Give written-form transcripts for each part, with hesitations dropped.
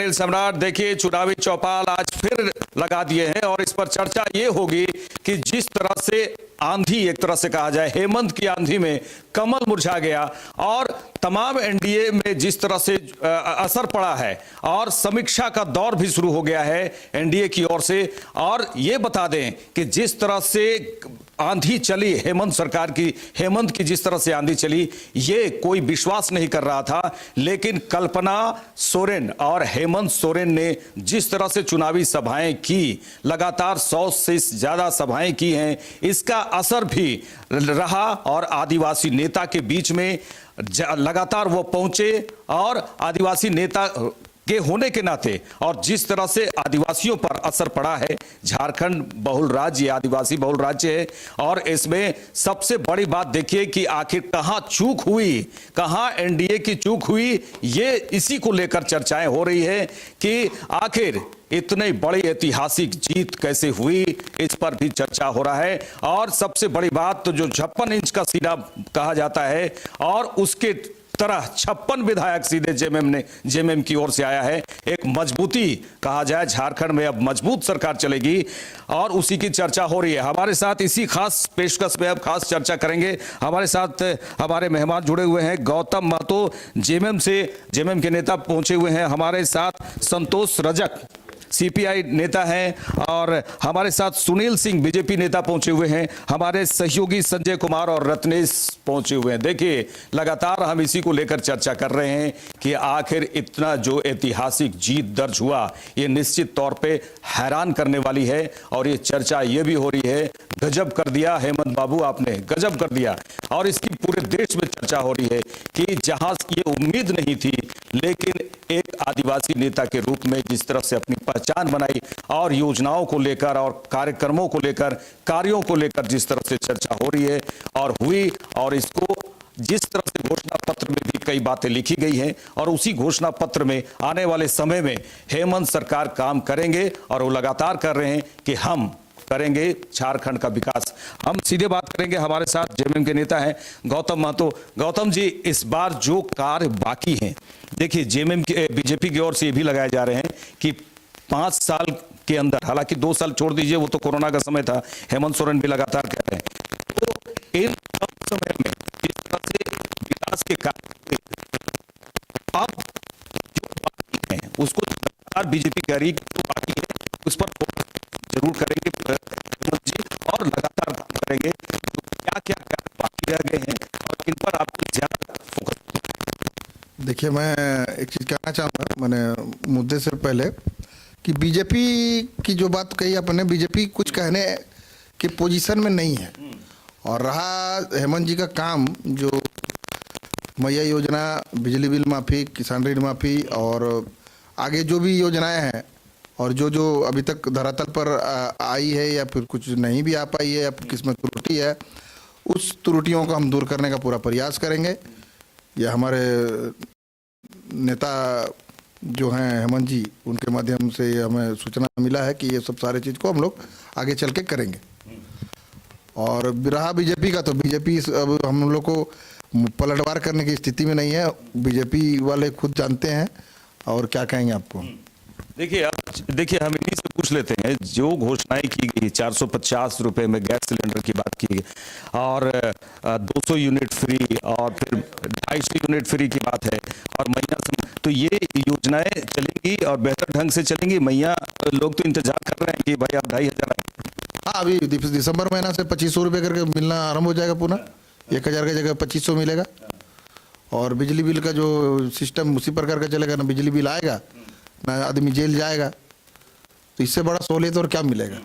तेल सम्राट, देखिए चुनावी चौपाल आज फिर लगा दिए हैं और इस पर चर्चा ये होगी कि जिस तरह से आंधी, एक तरह से कहा जाए हेमंत की आंधी में कमल मुरझा गया और तमाम एनडीए में जिस तरह से असर पड़ा है और समीक्षा का दौर भी शुरू हो गया है एनडीए की ओर से। और ये बता दें कि जिस तरह से आंधी चली हेमंत सरकार की, हेमंत की जिस तरह से आंधी चली, ये कोई विश्वास नहीं कर रहा था, लेकिन कल्पना सोरेन और हेमंत सोरेन ने जिस तरह से चुनावी सभाएं की, लगातार 100 से ज्यादा सभाएं की हैं, इसका असर भी रहा और आदिवासी नेता के बीच में लगातार वो पहुंचे और आदिवासी नेता के होने के नाते और जिस तरह से आदिवासियों पर असर पड़ा है, झारखंड बहुल राज्य, आदिवासी बहुल राज्य है और इसमें सबसे बड़ी बात देखिए कि आखिर कहां चूक हुई, कहां एनडीए की चूक हुई, ये इसी को लेकर चर्चाएं हो रही है कि आखिर इतनी बड़ी ऐतिहासिक जीत कैसे हुई, इस पर भी चर्चा हो रहा है। और सबसे बड़ी बात तो जो 56 इंच का सीना कहा जाता है और उसके तरह 56 विधायक सीधे जेएमएम की ओर से आया है। एक मजबूती कहा जाए, झारखंड में अब मजबूत सरकार चलेगी और उसी की चर्चा हो रही है। हमारे साथ इसी खास पेशकश में अब खास चर्चा करेंगे। हमारे साथ हमारे मेहमान जुड़े हुए हैं, गौतम महतो जेएमएम के नेता पहुंचे हुए हैं, हमारे साथ संतोष रजक सीपीआई नेता हैं और हमारे साथ सुनील सिंह बीजेपी नेता पहुंचे हुए हैं, हमारे सहयोगी संजय कुमार और रत्नेश पहुंचे हुए हैं। देखिए लगातार हम इसी को लेकर चर्चा कर रहे हैं कि आखिर इतना जो ऐतिहासिक जीत दर्ज हुआ, ये निश्चित तौर पे हैरान करने वाली है और ये चर्चा ये भी हो रही है, गजब कर दिया हेमंत बाबू आपने, गजब कर दिया। और इसकी पूरे देश में चर्चा हो रही है कि जहां ये उम्मीद नहीं थी, लेकिन एक आदिवासी नेता के रूप में जिस तरह से अपनी पहचान बनाई और योजनाओं को लेकर और कार्यक्रमों को लेकर, कार्यों को लेकर जिस तरह से चर्चा हो रही है और हुई, और इसको जिस तरह से घोषणा पत्र में भी कई बातें लिखी गई हैं और उसी घोषणा पत्र में आने वाले समय में हेमंत सरकार काम करेंगे और वो लगातार कर रहे हैं कि हम करेंगे झारखंड का विकास। हम सीधे बात करेंगे, हमारे साथ जेएमएम के नेता हैं गौतम महतो। गौतम जी, इस बार जो कार्य बाकी हैं, देखिए जेएमएम के बीजेपी की ओर से ये भी लगाए जा रहे हैं कि 5 साल के अंदर, हालांकि 2 साल छोड़ दीजिए वो तो कोरोना का समय था, हेमंत सोरेन भी लगातार कह रहे हैं, तो इन कम समय में जिस तरह से विकास के कार्य अब जो बाकी हैं उसको लगातार बीजेपी कह रही है, बाकी है उस पर फोकस जरूर करेंगे जी और लगातार काम करेंगे। तो क्या क्या बाकी रह गए हैं और किन पर आपको ज्यादा फोकस? देखिए, मैं एक चीज कहना चाहूँगा, मैंने मुद्दे से पहले कि बीजेपी की जो बात कही आपने, बीजेपी कुछ कहने के पोजीशन में नहीं है। और रहा हेमंत जी का काम, जो मैया योजना, बिजली बिल माफ़ी, किसान ऋण माफ़ी और आगे जो भी योजनाएं हैं और जो जो अभी तक धरातल पर आई है या फिर कुछ नहीं भी आ पाई है या फिर किस्मत त्रुटि है, उस त्रुटियों को हम दूर करने का पूरा प्रयास करेंगे। यह हमारे नेता जो हैं हेमंत जी, उनके माध्यम से हमें सूचना मिला है कि ये सब सारे चीज़ को हम लोग आगे चल के करेंगे। और रहा बीजेपी का, तो बीजेपी अब हम लोग को पलटवार करने की स्थिति में नहीं है, बीजेपी वाले खुद जानते हैं। और क्या कहेंगे आपको? देखिए हम इन्हीं से पूछ लेते हैं, जो घोषणाएं की गई, 450 रुपए में गैस सिलेंडर की बात की गई और 200 यूनिट फ्री और फिर 250 यूनिट फ्री की बात है और मैया, तो ये योजनाएं चलेंगी और बेहतर ढंग से चलेंगी। मैया लोग तो इंतजार कर रहे हैं कि भाई आप 2500 आए। हाँ, अभी दिसंबर महीना से 2500 रुपये करके मिलना आरंभ हो जाएगा, पुनः 1000 की जगह 2500 मिलेगा। और बिजली बिल का जो सिस्टम उसी प्रकार का चलेगा, ना बिजली बिल आएगा ना आदमी जेल जाएगा, तो इससे बड़ा सहूलियत और क्या मिलेगा?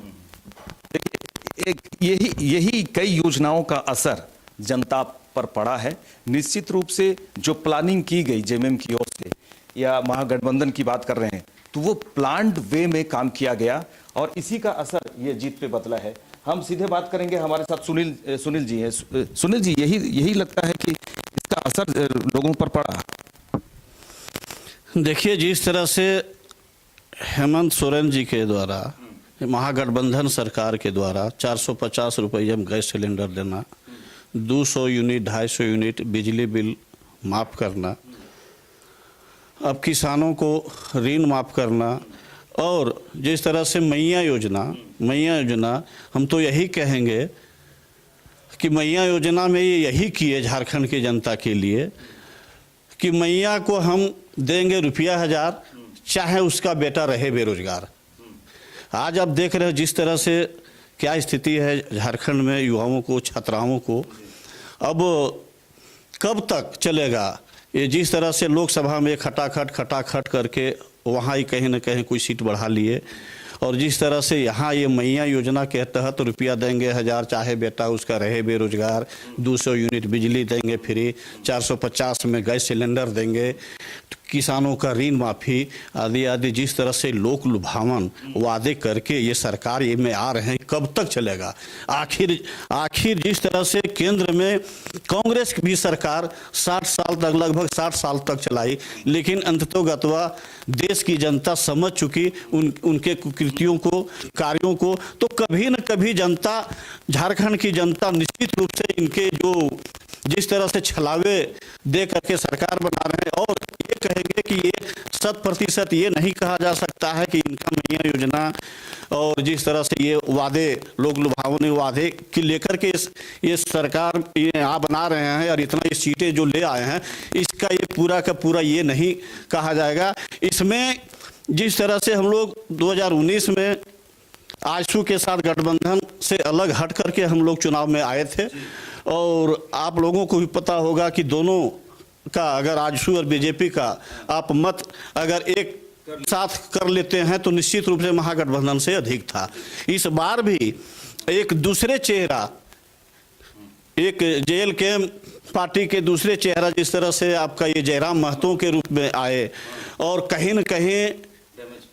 यही कई योजनाओं का असर जनता पर पड़ा है। निश्चित रूप से जो प्लानिंग की गई जेएमएम की ओर से या महागठबंधन की बात कर रहे हैं, तो वो प्लान्ड वे में काम किया गया और इसी का असर ये जीत पे बदला है। हम सीधे बात करेंगे, हमारे साथ सुनील जी हैं। सुनील जी, यही लगता है कि इसका असर लोगों पर पड़ा। देखिए, जिस तरह से हेमंत सोरेन जी के द्वारा, महागठबंधन सरकार के द्वारा 450 रुपये में गैस सिलेंडर देना, 200 यूनिट 250 यूनिट बिजली बिल माफ़ करना अब किसानों को ऋण माफ़ करना और जिस तरह से मैया योजना हम तो यही कहेंगे कि मैया योजना में ये यही किए झारखंड की जनता के लिए कि मैया को हम देंगे ₹1000 चाहे उसका बेटा रहे बेरोजगार। आज आप देख रहे हो जिस तरह से क्या स्थिति है झारखंड में युवाओं को, छात्राओं को, अब कब तक चलेगा ये? जिस तरह से लोकसभा में खटाखट करके वहाँ ही कहीं ना कहीं कोई सीट बढ़ा लिए और जिस तरह से यहाँ ये मैया योजना के तहत रुपया देंगे 1000 चाहे बेटा उसका रहे बेरोजगार, 200 यूनिट बिजली देंगे फ्री, 450 में गैस सिलेंडर देंगे, किसानों का ऋण माफ़ी आदि आदि, जिस तरह से लोक लुभावन वादे करके ये सरकार ये में आ रहे हैं, कब तक चलेगा? आखिर जिस तरह से केंद्र में कांग्रेस की भी सरकार 60 साल तक, लगभग 60 साल तक चलाई, लेकिन अंततोगत्वा देश की जनता समझ चुकी उनके कुकृतियों को, कार्यों को, तो कभी न कभी जनता, झारखंड की जनता निश्चित रूप से इनके जो जिस तरह से छलावे दे करके सरकार बना रहे हैं, और ये कहेंगे कि ये 100% ये नहीं कहा जा सकता है कि इनका मैया योजना और जिस तरह से ये वादे, लोग लुभावने वादे कि लेकर के ये सरकार ये यहाँ बना रहे हैं और इतना ये सीटें जो ले आए हैं, इसका ये पूरा का पूरा ये नहीं कहा जाएगा। इसमें जिस तरह से हम लोग 2019 में आजसू के साथ गठबंधन से अलग हट करके हम लोग चुनाव में आए थे, और आप लोगों को भी पता होगा कि दोनों का अगर आजसू और बीजेपी का आप मत अगर एक साथ कर लेते हैं तो निश्चित रूप से महागठबंधन से अधिक था। इस बार भी एक दूसरे चेहरा, एक JLK पार्टी के दूसरे चेहरा जिस तरह से आपका ये जयराम महतो के रूप में आए और कहीं न कहीं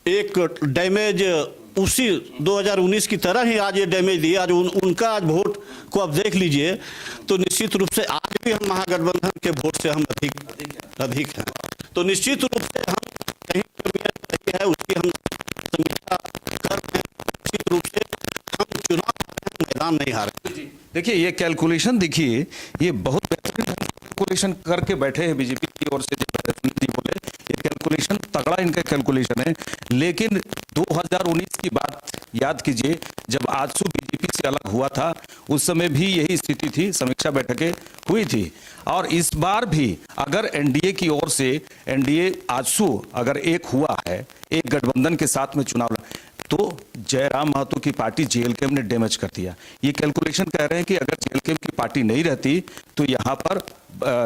एक डैमेज उसी 2019 की तरह ही आज ये डैमेज दिया। आज उनका आज वोट को आप देख लीजिए तो निश्चित रूप से आज भी हम महागठबंधन के वोट से हम अधिक हैं, तो निश्चित रूप से हम कहीं कमी है उसकी हम समीक्षा कर रहे हैं। निश्चित रूप से हम चुनाव मैदान नहीं हार रहे। देखिए ये कैलकुलेशन देखिए, ये बहुत बेहतरीन कैलकुलेशन करके बैठे हैं बीजेपी की ओर से। बोले ये कैलकुलेशन तगड़ा इनका कैलकुलेशन है, लेकिन 2019 की बात याद कीजिए जब आजसू बीजेपी से अलग हुआ था, उस समय भी यही स्थिति थी, समीक्षा बैठकें हुई थी। और इस बार भी अगर एनडीए की ओर से एनडीए आजसू अगर एक हुआ है, एक गठबंधन के साथ में चुनाव, तो जयराम महतो की पार्टी JLK ने डैमेज कर दिया। ये कैलकुलेशन कह रहे हैं कि अगर JLK की पार्टी नहीं रहती तो यहाँ पर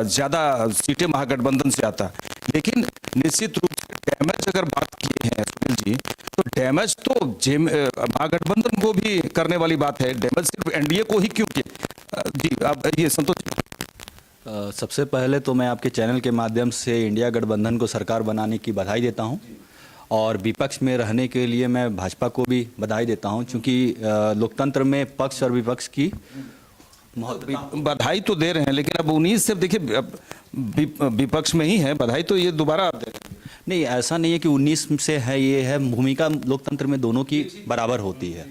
ज्यादा सीटें महागठबंधन से आता। लेकिन निश्चित रूप से डैमेज अगर बात किए हैं सुनील जी, तो डैमेज तो महागठबंधन को भी करने वाली बात है, डैमेज सिर्फ एनडीए को ही क्यों किया? जी अब ये संतोष। सबसे पहले तो मैं आपके चैनल के माध्यम से इंडिया गठबंधन को सरकार बनाने की बधाई देता हूं, और विपक्ष में रहने के लिए मैं भाजपा को भी बधाई देता हूं, क्योंकि लोकतंत्र में पक्ष और विपक्ष की बधाई तो दे रहे हैं, लेकिन अब 19 से देखिए विपक्ष में ही है, बधाई तो ये दोबारा आप दे रहे हैं। नहीं, ऐसा नहीं है कि 19 से है, ये है भूमिका लोकतंत्र में दोनों की बराबर होती है।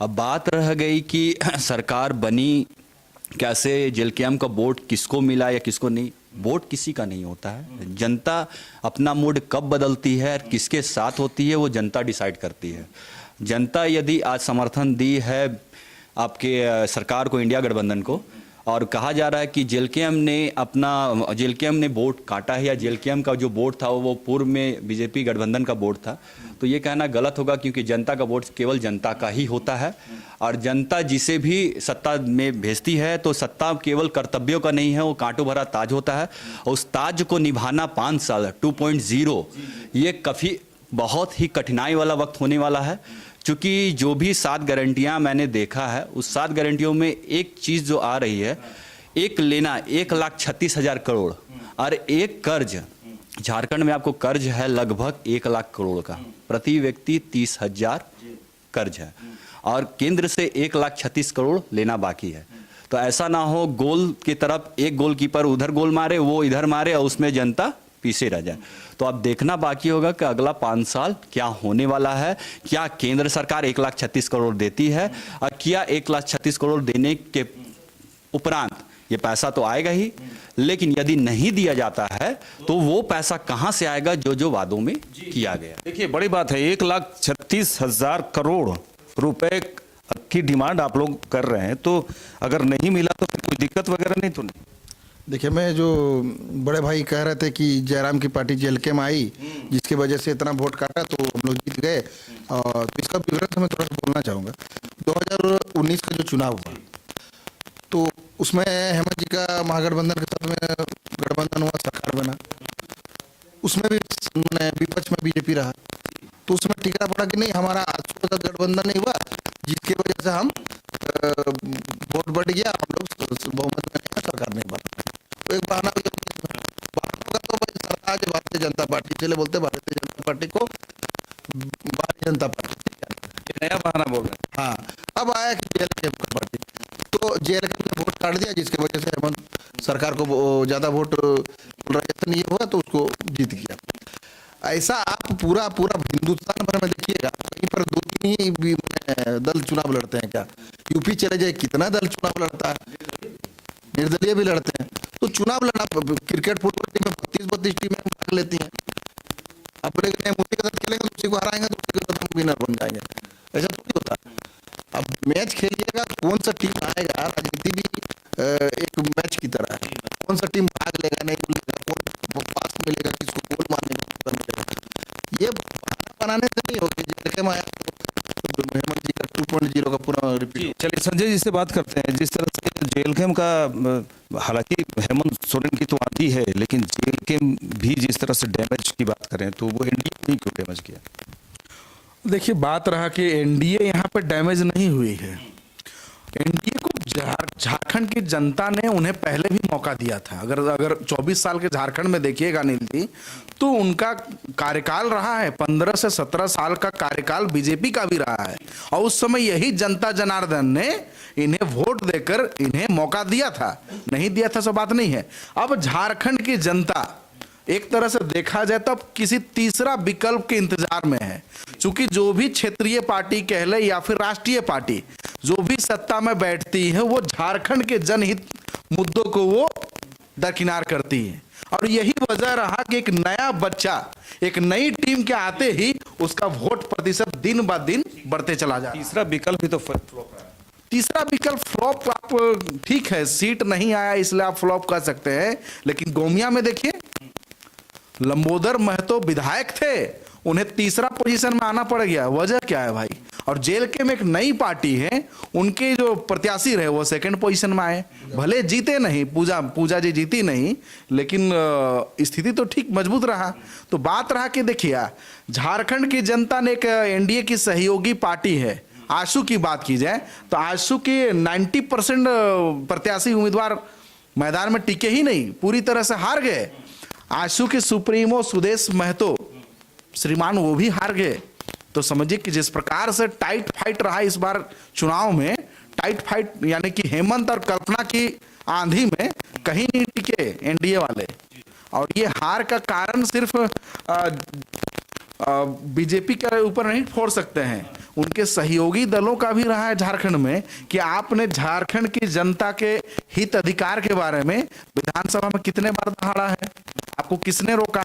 अब बात रह गई कि सरकार बनी कैसे, JLK का वोट किसको मिला या किसको नहीं, वोट किसी का नहीं होता है। जनता अपना मूड कब बदलती है, किसके साथ होती है, वो जनता डिसाइड करती है। जनता यदि आज समर्थन दी है आपके सरकार को, इंडिया गठबंधन को, और कहा जा रहा है कि JLK ने वोट काटा है या JLK का जो वोट था वो पूर्व में बीजेपी गठबंधन का वोट था, तो ये कहना गलत होगा, क्योंकि जनता का वोट केवल जनता का ही होता है। और जनता जिसे भी सत्ता में भेजती है तो सत्ता केवल कर्तव्यों का नहीं है, वो कांटों भरा ताज होता है, और उस ताज को निभाना 5 साल 2.0 ये काफ़ी बहुत ही कठिनाई वाला वक्त होने वाला है। क्योंकि जो भी 7 गारंटियां मैंने देखा है, उस 7 गारंटियों में एक चीज़ जो आ रही है, एक लेना 1,36,000 करोड़, और एक कर्ज, झारखंड में आपको कर्ज है लगभग 1 लाख करोड़ का, प्रति व्यक्ति 30,000 कर्ज है, और केंद्र से 1,36,000 करोड़ लेना बाकी है। तो ऐसा ना हो गोल की तरफ एक गोलकीपर उधर गोल मारे, वो इधर मारे, और उसमें जनता पीछे रह जाए। तो अब देखना बाकी होगा कि अगला 5 साल क्या होने वाला है। क्या केंद्र सरकार 1,36,000 करोड़ देती है, और क्या 1,36,000 करोड़ देने के उपरांत ये पैसा तो आएगा ही, लेकिन यदि नहीं दिया जाता है तो वो पैसा कहां से आएगा जो जो वादों में किया गया। देखिए बड़ी बात है, 1,36,000 करोड़ रुपए की डिमांड आप लोग कर रहे हैं, तो अगर नहीं मिला तो फिर कोई दिक्कत वगैरह नहीं तो नहीं? देखिए, मैं जो बड़े भाई कह रहे थे कि जयराम की पार्टी जेलके में आई जिसकी वजह से इतना वोट काटा तो हम लोग जीत गए, और तो इसका विवरण से मैं थोड़ा सा बोलना चाहूँगा। 2019 का जो चुनाव हुआ तो उसमें हेमंत जी का महागठबंधन के साथ में गठबंधन हुआ, सरकार बना, उसमें भी विपक्ष में बीजेपी रहा, तो उसमें टिकरा पड़ा कि नहीं हमारा आजसू का गठबंधन नहीं हुआ, जिसकी वजह से हम वोट बढ़ गया, हम लोग बहुमत में नहीं, सरकार नहीं बना। तो एक बहाना हो गया, बहाना होगा तो भाई सरकार जो भारतीय जनता पार्टी, चले बोलते भारतीय जनता पार्टी को भारतीय जनता पार्टी, ये नया बहाना बोल रहे हैं। हाँ, अब आया कि जेएलके का पार्टी, तो जेएलके ने वोट काट दिया, जिसकी वजह से हेमंत सरकार को ज्यादा वोट पोलराइजेशन ये हुआ तो उसको जीत गया। ऐसा आप पूरा पूरा हिंदुस्तान भर में देखिएगा, कहीं पर 2-3 ही दल चुनाव लड़ते हैं क्या? यूपी चले जाए, कितना दल चुनाव लड़ता है, निर्दलीय भी लड़ते हैं। तो चुनाव लड़ना, क्रिकेट फुटबॉल टीम में 32 टीमें भाग लेती हैं, अपने मोदी के साथ खेलेंगे तो उसी को हराएंगे तो उसी के साथ हम विनर बन जाएंगे, ऐसा थोड़ी होता। अब मैच खेलिएगा, कौन सा टीम आएगा, राजनीति भी एक मैच की तरह है, कौन सा टीम भाग लेगा नहीं लेगा, कौन पास मिलेगा, किसको गोल मारने का मिलेगा, ये बनाने से नहीं होगी। जेएलके में आया तो हेमंत जी का 2.0 का पूरा रिपीट। चलिए संजय जी से बात करते हैं। जिस तरह से जेएलके का, हालांकि हेमंत सोरेन की तो आती है, लेकिन जेएलके भी जिस तरह से डैमेज की बात करें तो वो एनडीए ने क्यों डैमेज किया? देखिए, बात रहा कि एनडीए यहाँ पर डैमेज नहीं हुई है। एनडीए को झारखंड की जनता ने उन्हें पहले भी मौका दिया था। अगर 24 साल के झारखंड में देखिएगा अनिल जी, तो उनका कार्यकाल रहा है, 15 से 17 साल का कार्यकाल बीजेपी का भी रहा है, और उस समय यही जनता जनार्दन ने इन्हें वोट देकर इन्हें मौका दिया था। नहीं दिया था सो बात नहीं है। अब झारखंड की जनता एक तरह से देखा जाए तो अब किसी तीसरा विकल्प के इंतजार में है, क्योंकि जो भी क्षेत्रीय पार्टी कह ले या फिर राष्ट्रीय पार्टी जो भी सत्ता में बैठती है, वो झारखंड के जनहित मुद्दों को वो दरकिनार करती है। और यही वजह रहा कि एक नया बच्चा, एक नई टीम के आते ही उसका वोट प्रतिशत दिन ब दिन बढ़ते चला जा रहा है। तीसरा विकल्प ही तो फ्लॉप रहा है। तीसरा विकल्प फ्लॉप, आप ठीक है, सीट नहीं आया इसलिए आप फ्लॉप कर सकते हैं, लेकिन गोमिया में देखिए लंबोदर महतो विधायक थे, उन्हें तीसरा पोजीशन में आना पड़ गया। वजह क्या है भाई? और जेएलके में एक नई पार्टी है, उनके जो प्रत्याशी रहे वो सेकंड पोजीशन में आए, भले जीते नहीं, पूजा जी जीती नहीं, लेकिन स्थिति तो ठीक मजबूत रहा। तो बात रहा कि देखिए, झारखंड की जनता ने एक एनडीए की सहयोगी पार्टी है, आशू की बात की जाए तो आशू के 90% प्रत्याशी उम्मीदवार मैदान में टिके ही नहीं, पूरी तरह से हार गए। आशू के सुप्रीमो सुदेश महतो श्रीमान वो भी हार गए। तो समझिए कि जिस प्रकार से टाइट फाइट रहा इस बार चुनाव में, टाइट फाइट यानी कि हेमंत और कल्पना की आंधी में कहीं नहीं टिके एनडीए वाले। और ये हार का कारण सिर्फ बीजेपी के ऊपर नहीं फोड़ सकते हैं, उनके सहयोगी दलों का भी रहा है झारखंड में, कि आपने झारखंड की जनता के हित अधिकार के बारे में विधानसभा में कितने बार दहाड़ा है, आपको किसने रोका?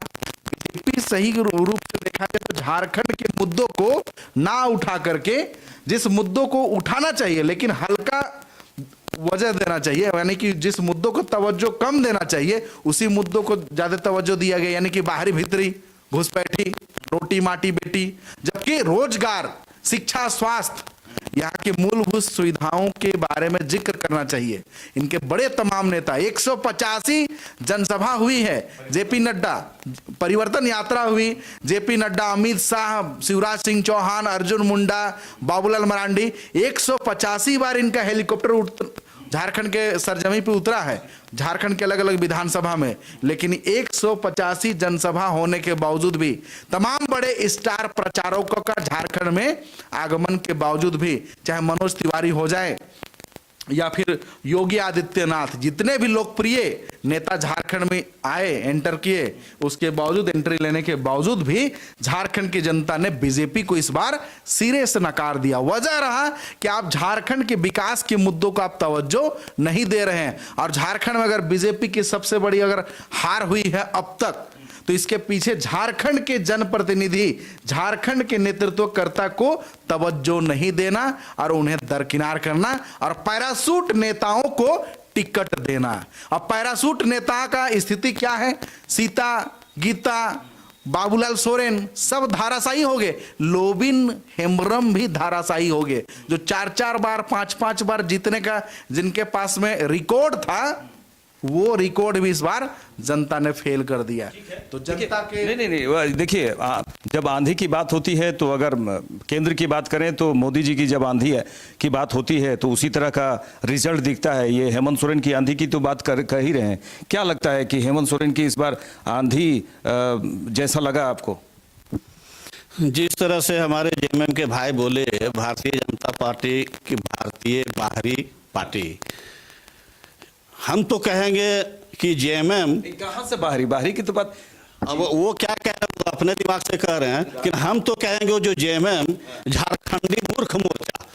बीजेपी सही रूप से देखा जाए तो झारखंड के मुद्दों को ना उठा करके, जिस मुद्दों को उठाना चाहिए लेकिन हल्का वजह देना चाहिए, यानी कि जिस मुद्दों को तवज्जो कम देना चाहिए उसी मुद्दों को ज्यादा तवज्जो दिया गया, यानी कि बाहरी भीतरी, घुसपैठी, रोटी माटी बेटी, जबकि रोजगार, शिक्षा, स्वास्थ्य, यहाँ की मूलभूत सुविधाओं के बारे में जिक्र करना चाहिए। इनके बड़े तमाम नेता, 185 जनसभा हुई है, जेपी नड्डा, परिवर्तन यात्रा हुई, जेपी नड्डा, अमित शाह, शिवराज सिंह चौहान, अर्जुन मुंडा, बाबूलाल मरांडी, 185 बार इनका हेलीकॉप्टर झारखंड के सरजमी पे उतरा है, झारखंड के अलग अलग विधानसभा में। लेकिन 185 जनसभा होने के बावजूद भी, तमाम बड़े स्टार प्रचारकों का झारखंड में आगमन के बावजूद भी, चाहे मनोज तिवारी हो जाए, या फिर योगी आदित्यनाथ, जितने भी लोकप्रिय नेता झारखंड में आए, एंटर किए, उसके बावजूद, एंट्री लेने के बावजूद भी झारखंड की जनता ने बीजेपी को इस बार सिरे से नकार दिया। वजह रहा कि आप झारखंड के विकास के मुद्दों को आप तवज्जो नहीं दे रहे हैं। और झारखंड में अगर बीजेपी की सबसे बड़ी अगर हार हुई है अब तक, तो इसके पीछे झारखंड के जनप्रतिनिधि, झारखंड के नेतृत्वकर्ता को तवज्जो नहीं देना और उन्हें दरकिनार करना और पैरासूट नेताओं को टिकट देना। अब पैरासूट नेता का स्थिति क्या है? सीता, गीता, बाबूलाल सोरेन सब धाराशायी हो गए। लोबिन हेम्ब्रम भी धाराशायी हो गए, जो 4-4 बार 5-5 बार जीतने का जिनके पास में रिकॉर्ड था, वो रिकॉर्ड भी इस बार जनता ने फेल कर दिया। तो जनता के नहीं, देखिए, जब आंधी की बात होती है तो अगर केंद्र की बात करें तो मोदी जी की जब आंधी है की बात होती है तो उसी तरह का रिजल्ट दिखता है। ये हेमंत सोरेन की आंधी की तो बात कर ही रहे हैं। क्या लगता है कि हेमंत सोरेन की इस बार आंधी जैसा लगा आपको? जिस तरह से हमारे जेएमएम के भाई बोले, भारतीय जनता पार्टी की भारतीय बाहरी पार्टी, हम तो कहेंगे कि जेएमएम कहां से बाहरी की तो बात, अब वो क्या कह रहे हैं, अपने दिमाग से कह रहे हैं कि हम तो कहेंगे जो जेएमएम झारखंडी मूर्ख मोर्चा,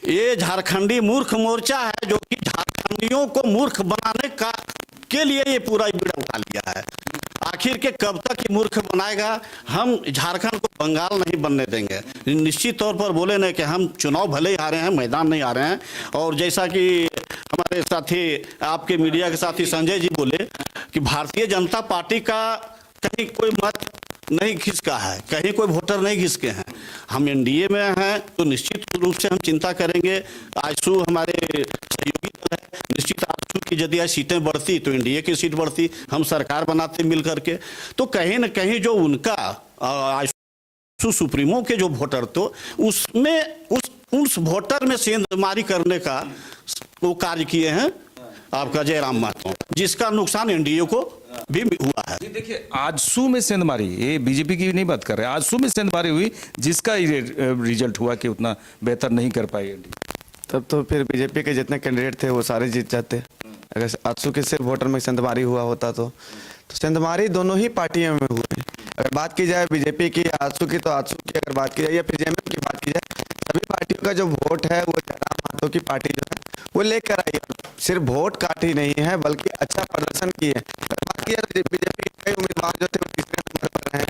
ये झारखंडी मूर्ख मोर्चा है जो कि झारखंडियों को मूर्ख बनाने का के लिए ये पूरा बीड़ा उठा लिया है। आखिर के कब तक ये मूर्ख बनाएगा? हम झारखंड को बंगाल नहीं बनने देंगे। निश्चित तौर पर बोले ना कि हम चुनाव भले ही हारे हैं, मैदान नहीं आ रहे हैं। और जैसा कि हमारे साथी, आपके मीडिया के साथी संजय जी बोले कि भारतीय जनता पार्टी का कहीं कोई मत नहीं खिसका है, कहीं कोई वोटर नहीं खिसके हैं। हम एनडीए में हैं तो निश्चित रूप से हम चिंता करेंगे। आजसू हमारे सहयोगी दल है, निश्चित आजसू की यदि सीटें बढ़ती तो एनडीए की सीट बढ़ती, हम सरकार बनाते मिल करके। तो कहीं न कहीं जो उनका आजसू सुप्रीमो के जो वोटर, तो उसमें उस वोटर में सेंधमारी करने का वो कार्य किए हैं आपका जयराम महतो, जिसका नुकसान एनडीए को भी हुआ है। देखिए, आजसू में सेंधमारी, ये बीजेपी की नहीं बात कर रहे हैं, आजसू में सेंधमारी हुई जिसका रिजल्ट हुआ कि उतना बेहतर नहीं कर पाई एनडीए। तब तो फिर बीजेपी के जितने कैंडिडेट थे वो सारे जीत जाते। अगर आजसू के सिर्फ वोटर में सेंधमारी हुआ होता तो सेंधमारी दोनों ही पार्टियों में हुई। अगर बात की जाए बीजेपी की, आजसू की, तो आजसू की अगर बात की जाए या फिर जेएमएम की बात की जाए, सभी पार्टियों का जो वोट है वो जयराम महतो की पार्टी जो है वो लेकर आई है। सिर्फ वोट काटी नहीं है बल्कि अच्छा प्रदर्शन किए। अगर बात की जाए बीजेपी के कई उम्मीदवार जो थे वो तीसरे नंबर पर हैं।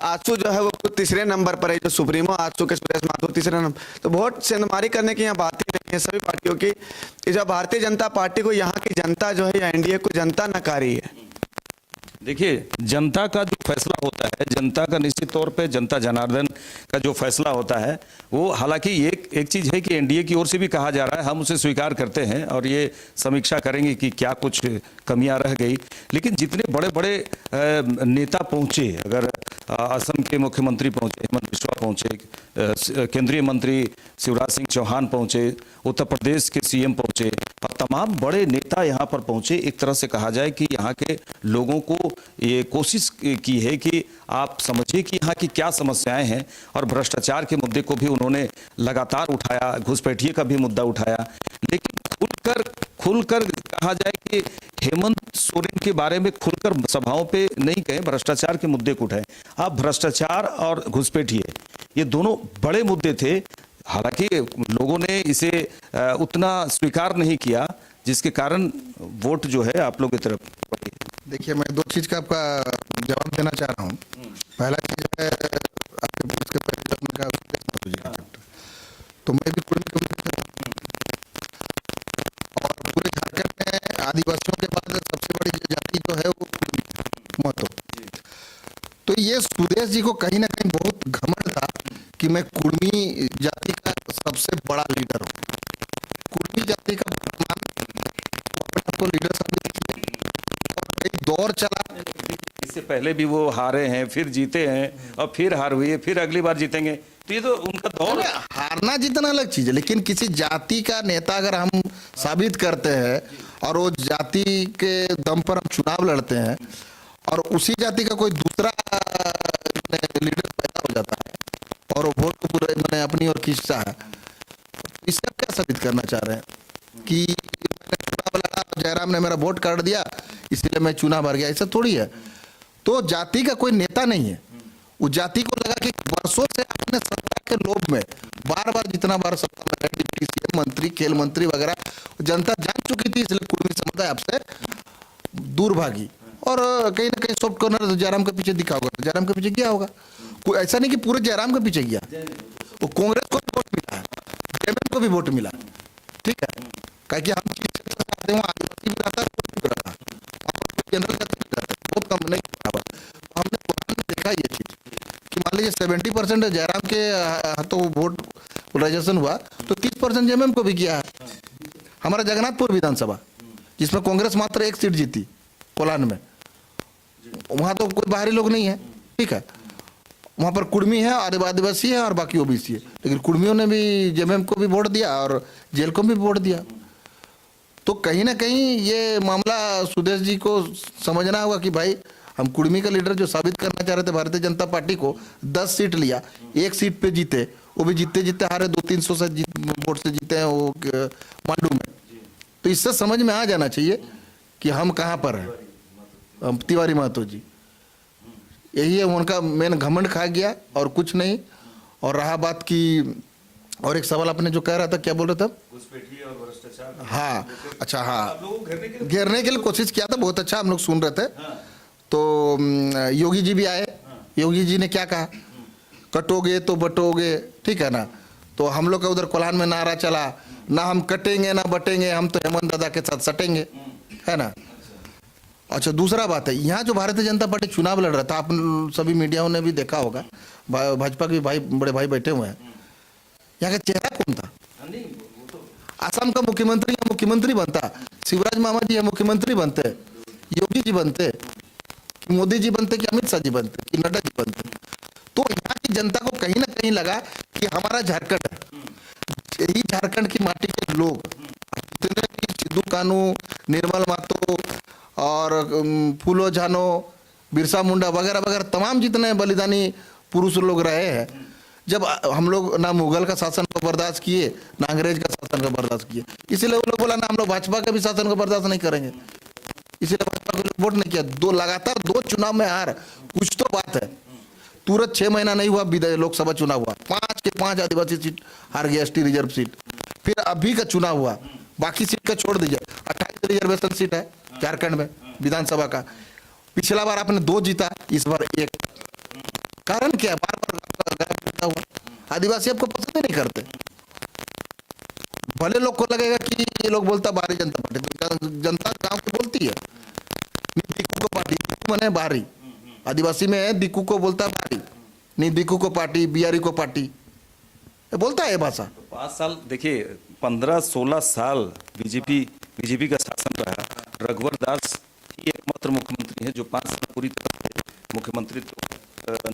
आजसू जो है वो खुद तीसरे नंबर पर है, जो सुप्रीमो आजसू के सुरेश महतो तीसरे नंबर। तो वोट सेंधमारी करने की यहाँ बात ही नहीं है सभी पार्टियों की। जो भारतीय जनता पार्टी को यहाँ की जनता जो है या एनडीए को जनता नकारी है। देखिए, जनता का जो फैसला होता है, जनता का निश्चित तौर पे जनता जनार्दन का जो फैसला होता है वो, हालांकि एक चीज है कि एनडीए की ओर से भी कहा जा रहा है, हम उसे स्वीकार करते हैं और ये समीक्षा करेंगे कि क्या कुछ कमियां रह गई। लेकिन जितने बड़े बड़े नेता पहुंचे, अगर असम के मुख्यमंत्री पहुंचे, हेमंत बिस्वा पहुंचे, केंद्रीय मंत्री शिवराज सिंह चौहान पहुंचे, उत्तर प्रदेश के सीएम पहुंचे और तमाम बड़े नेता यहाँ पर पहुंचे। एक तरह से कहा जाए कि यहाँ के लोगों को ये कोशिश की है कि आप समझिए कि यहाँ की क्या समस्याएं हैं, और भ्रष्टाचार के मुद्दे को भी उन्होंने लगातार उठाया, घुसपैठिए का भी मुद्दा उठाया। लेकिन खुलकर कहा जाए कि हेमंत सोरेन के बारे में खुलकर सभाओं पे नहीं कहें, भ्रष्टाचार के मुद्दे को उठाएं। आप भ्रष्टाचार और घुसपैठिए ये दोनों बड़े मुद्दे थे। हालांकि लोगों ने इसे उतना स्वीकार नहीं किया, जिसके कारण वोट जो है आप लोगों की तरफ बढ़ी। देखिए, मैं दो चीज का आपका जवाब देना चाह रहा हूँ। पहला चीज है आपके उसके का, तो मैं भी कुर्मी कम्युनिटी और पूरे झारखंड में आदिवासियों के बाद सबसे बड़ी जाति जो है वो कुर्मी महतो। तो ये सुरेश जी को कहीं ना कहीं बहुत घमंड था कि मैं कुर्मी जाति का सबसे बड़ा लीडर हूँ। कुर्मी जाति का अपने आप को लीडर समझ और एक दौर चला। इससे पहले भी वो हारे हैं, फिर जीते हैं और फिर हार हुई है, फिर अगली बार जीतेंगे। तो ये तो उनका दौर। हारना जीतना अलग चीज है, लेकिन किसी जाति का नेता अगर हम साबित करते हैं और वो जाति के दम पर हम चुनाव लड़ते हैं और उसी जाति का कोई दूसरा लीडर पैदा हो जाता है और वो वोट को पूरा मैंने अपनी ओर खींचता है, इससे आप क्या साबित करना चाह रहे हैं कि मैंने चुनाव लड़ा, जयराम ने मेरा वोट काट दिया इसलिए मैं चुनाव हार गया? ऐसा थोड़ी है। तो जाति का कोई नेता नहीं है, उस जाति को लगा कि वर्षों से अपने सत्ता के लोभ में बार बार जितना बार सत्ता में रहे, डिप्टी सीएम, मंत्री, खेल मंत्री वगैरह, जनता जान चुकी थी, इसलिए कुर्मी समुदाय आपसे दूर भागी। और कहीं ना कहीं सॉफ्ट कॉर्नर जयराम के पीछे दिखा होगा, जयराम के पीछे गया होगा। कोई ऐसा नहीं कि पूरे जयराम के पीछे गया, वो कांग्रेस को भी वोट मिला है, जेएमएम को भी वोट मिला, ठीक है। कहा कि हम जिस क्षेत्र से आते हैं वहाँ आदिवासी भी रहता है, कोई भी रहता है, जनरल जाति भी रहता है, बहुत कम नहीं बराबर। तो हमने कुरान में देखा ये चीज कि मान लीजिए 70% जयराम के हाथों वोट पोलराइजेशन हुआ, तो 30% जेएमएम को भी किया है। हमारा जगन्नाथपुर विधानसभा जिसमें कांग्रेस मात्र 1 सीट जीती कोलान में, वहां तो कोई बाहरी लोग नहीं है, ठीक है। वहां पर कुर्मी है, आदिवासी है और बाकी ओबीसी है, लेकिन कुर्मियों ने भी जेएमएम को भी वोट दिया और जेल को भी वोट दिया। तो कहीं ना कहीं ये मामला सुदेश जी को समझना होगा कि भाई हम कुर्मी का लीडर जो साबित करना चाह रहे थे भारतीय जनता पार्टी को, 10 सीट लिया, 1 सीट पे जीते, वो भी जीते जीते हारे, 200-300 से वोट से जीते हैं वो मांडू में। तो इससे समझ में आ जाना चाहिए कि हम कहाँ पर हैं। तिवारी महतो जी, यही है उनका मेन, घमंड खा गया और कुछ नहीं। और रहा बात की, और एक सवाल आपने जो कह रहा था, क्या बोल रहे थे? हाँ, अच्छा, हाँ, घेरने के लिए कोशिश किया था, बहुत अच्छा हम लोग सुन रहे थे। तो योगी जी भी आए, योगी जी ने क्या कहा, कटोगे तो बटोगे, ठीक है ना। तो हम लोग का उधर कोल्हान में नारा चला, ना हम कटेंगे ना बटेंगे, हम तो हेमंत दादा के साथ सटेंगे, है ना। अच्छा, दूसरा बात है, यहाँ जो भारतीय जनता पार्टी चुनाव लड़ रहा था, आप सभी मीडियाओं ने भी देखा होगा, भाजपा के भाई, बड़े भाई बैठे हुए हैं, यहाँ का चेहरा कौन था? आसाम का मुख्यमंत्री या मुख्यमंत्री बनता, शिवराज मामा जी या मुख्यमंत्री बनते, योगी जी बनते, कि मोदी जी बनते, कि अमित शाह जी बनते, कि नड्डा जी बनते। तो यहाँ की जनता को कहीं ना कहीं लगा कि हमारा झारखंड है, यही झारखंड की माटी के लोग, जितने भी सिद्धू कानू, निर्मल महतो और फूलो झानो, बिरसा मुंडा वगैरह वगैरह, तमाम जितने बलिदानी पुरुष लोग रहे हैं, जब हम लोग ना मुगल का शासन को बर्दाश्त किए, ना अंग्रेज का शासन को बर्दाश्त किए, इसीलिए वो लोग बोला ना हम लोग भाजपा के भी शासन को बर्दाश्त नहीं करेंगे, इसीलिए भाजपा को वोट नहीं किया। लगातार 2 चुनाव में हार, कुछ तो बात है। तुरंत 6 महीना नहीं हुआ, लोकसभा चुनाव हुआ, 5 के 5 आदिवासी सीट हार गया, एसटी रिजर्व सीट। फिर अभी का चुनाव हुआ, बाकी सीट का छोड़ दीजिए, 28 रिजर्वेशन सीट है झारखंड में विधानसभा का। पिछला बार आपने 2 जीता, इस बार 1। कारण क्या है? बार बार जीता हुआ, आदिवासी आपको पसंद ही नहीं करते। भले लोग को लगेगा कि ये लोग बोलता बाहरी जनता पार्टी, तो जनता गांव की बोलती है, दिक्कू को पार्टी मने बाहरी, आदिवासी में है दिक्कू को बोलता है बाहरी, नहीं दिक्कू को पार्टी, बिहारी को पार्टी, बोलता है ये भाषा। 5 साल देखिए, 15-16 साल बीजेपी का शासन रहा। रघुवर दास ही एकमात्र मुख्यमंत्री है जो 5 साल पूरी तरह से मुख्यमंत्री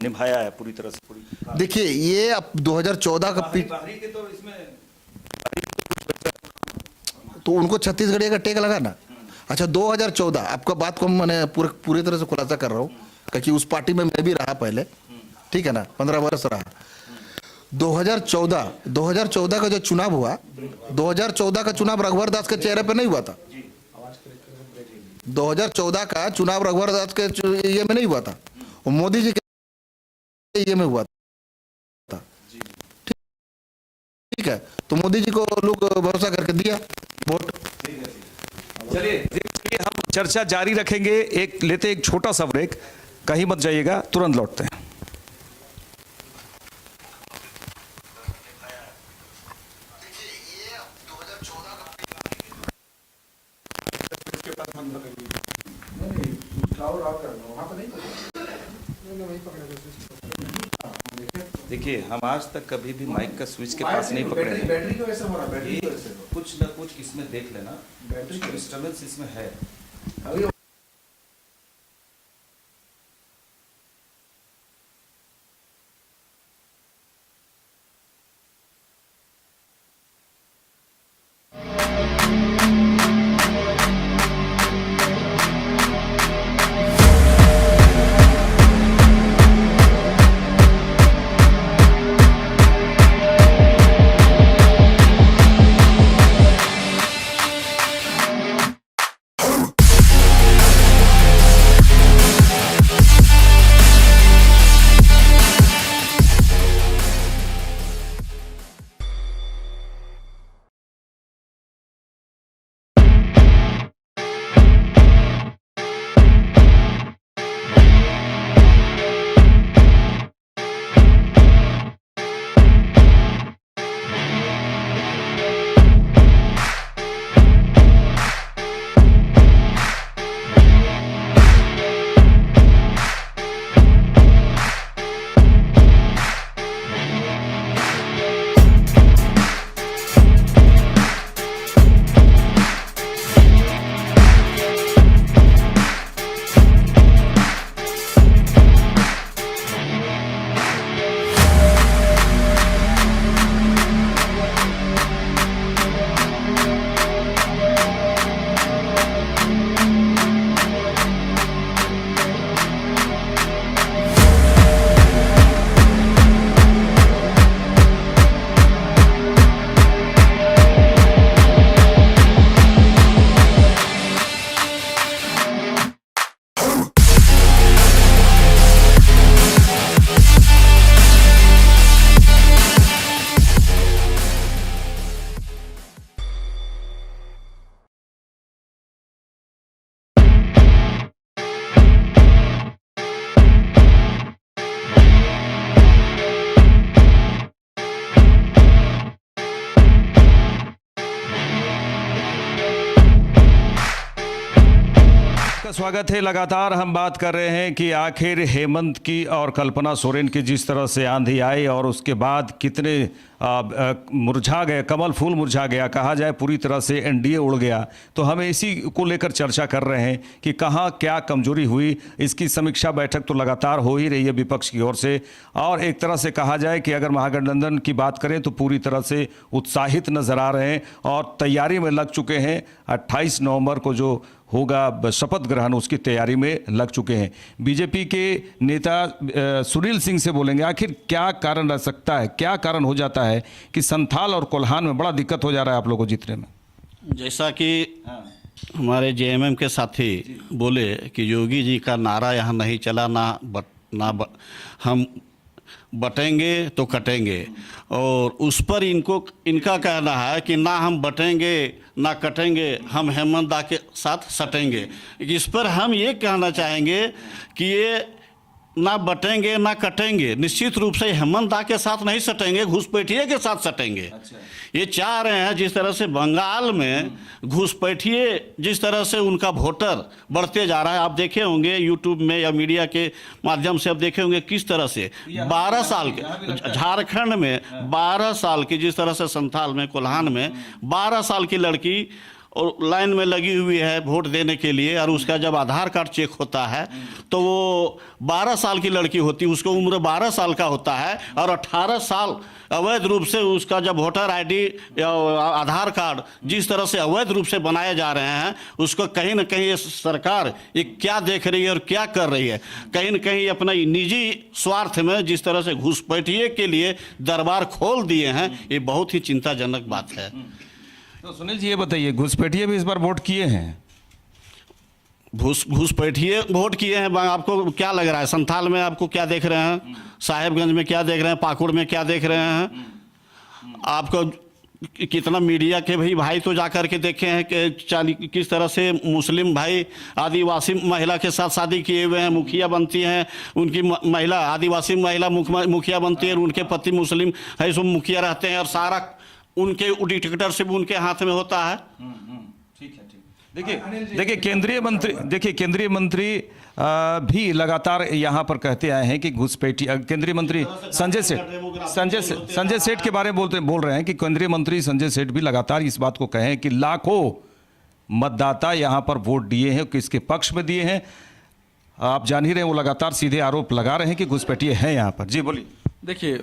निभाया है पूरी तरह से। देखिए, ये अब 2014 का तो उनको छत्तीसगढ़ी का टेक लगा ना। अच्छा, 2014 आपका बात को मैंने पूरी तरह से खुलासा कर रहा हूँ, क्योंकि उस पार्टी में मैं भी रहा पहले, ठीक है ना, 15 वर्ष रहा। 2014 का जो चुनाव हुआ, 2014 का चुनाव रघुवर दास के चेहरे पे नहीं हुआ था। 2014 का चुनाव रघुवर दास के ये में नहीं हुआ था, वो मोदी जी के ये में हुआ था, ठीक है। तो मोदी जी को लोग भरोसा करके दिया वोट। चलिए देखिए, हम चर्चा जारी रखेंगे, लेते एक छोटा सा ब्रेक, कहीं मत जाइएगा, तुरंत लौटते हैं। देखिए, हम आज तक कभी भी माइक का स्विच के पास नहीं पकड़े हैं। बैटरी को ऐसा हो रहा, बैटरी को ऐसे कुछ ना कुछ इसमें देख लेना, डिस्टर्बेंस इसमें है। आपका स्वागत है। लगातार हम बात कर रहे हैं कि आखिर हेमंत की और कल्पना सोरेन की जिस तरह से आंधी आई और उसके बाद कितने मुरझा गए, कमल फूल मुरझा गया, कहा जाए पूरी तरह से एनडीए उड़ गया। तो हम इसी को लेकर चर्चा कर रहे हैं कि कहाँ क्या कमजोरी हुई। इसकी समीक्षा बैठक तो लगातार हो ही रही है विपक्ष की ओर से, और एक तरह से कहा जाए कि अगर महागठबंधन की बात करें तो पूरी तरह से उत्साहित नजर आ रहे हैं और तैयारी में लग चुके हैं। 28 नवंबर को जो होगा शपथ ग्रहण, उसकी तैयारी में लग चुके हैं। बीजेपी के नेता सुनील सिंह से बोलेंगे आखिर क्या कारण रह सकता है, क्या कारण हो जाता है कि संथाल और कोल्हान में बड़ा दिक्कत हो जा रहा है आप लोगों को जीतने में। जैसा कि हमारे जेएमएम के साथी बोले कि योगी जी का नारा यहाँ नहीं चला, हम बटेंगे तो कटेंगे, और उस पर इनका कहना है कि ना हम बटेंगे ना कटेंगे, हम हेमंत दा के साथ सटेंगे। इस पर हम ये कहना चाहेंगे कि ये ना बटेंगे ना कटेंगे, निश्चित रूप से हेमंत दा के साथ नहीं सटेंगे, घुसपैठिए के साथ सटेंगे। ये चाह रहे हैं जिस तरह से बंगाल में घुसपैठिए, जिस तरह से उनका वोटर बढ़ते जा रहा है। आप देखे होंगे यूट्यूब में या मीडिया के माध्यम से, आप देखे होंगे किस तरह से 12 साल के झारखंड में 12 साल की, जिस तरह से संथाल में कोल्हान में 12 साल की लड़की और लाइन में लगी हुई है वोट देने के लिए, और उसका जब आधार कार्ड चेक होता है तो वो 12 साल की लड़की होती है, उसको उम्र 12 साल का होता है, और 18 साल अवैध रूप से उसका जब वोटर आईडी या आधार कार्ड जिस तरह से अवैध रूप से बनाए जा रहे हैं, उसको कहीं ना कहीं ये सरकार ये क्या देख रही है और क्या कर रही है, कहीं ना कहीं अपना निजी स्वार्थ में जिस तरह से घुसपैठिए के लिए दरबार खोल दिए हैं, ये बहुत ही चिंताजनक बात है। तो सुनील जी ये बताइए, घुसपैठिए भी इस बार वोट किए हैं? घुसपैठिए वोट किए हैं। आपको क्या लग रहा है, संथाल में आपको क्या देख रहे हैं, साहेबगंज में क्या देख रहे हैं, पाकुड़ में क्या देख रहे हैं? आपको कितना मीडिया के भाई तो जाकर के देखे हैं कि किस तरह से मुस्लिम भाई आदिवासी महिला के साथ शादी किए हुए हैं, मुखिया बनती हैं, उनकी महिला आदिवासी महिला मुखिया बनती है, उनके पति मुस्लिम है, सब मुखिया रहते हैं, और सारा उनके डिक्टेटरशिप उनके हाथ में होता है। ठीक है। देखिए केंद्रीय मंत्री भी लगातार यहाँ पर कहते आए हैं कि घुसपैठी, केंद्रीय मंत्री संजय सेठ के बारे में बोल रहे हैं कि केंद्रीय मंत्री संजय सेठ भी लगातार इस बात को कहे हैं कि लाखों मतदाता यहाँ पर वोट दिए हैं, किसके पक्ष में दिए हैं। आप जान ही रहे हैं, वो लगातार सीधे आरोप लगा रहे हैं कि घुसपैठिए हैं यहाँ पर। जी बोलिए। देखिए,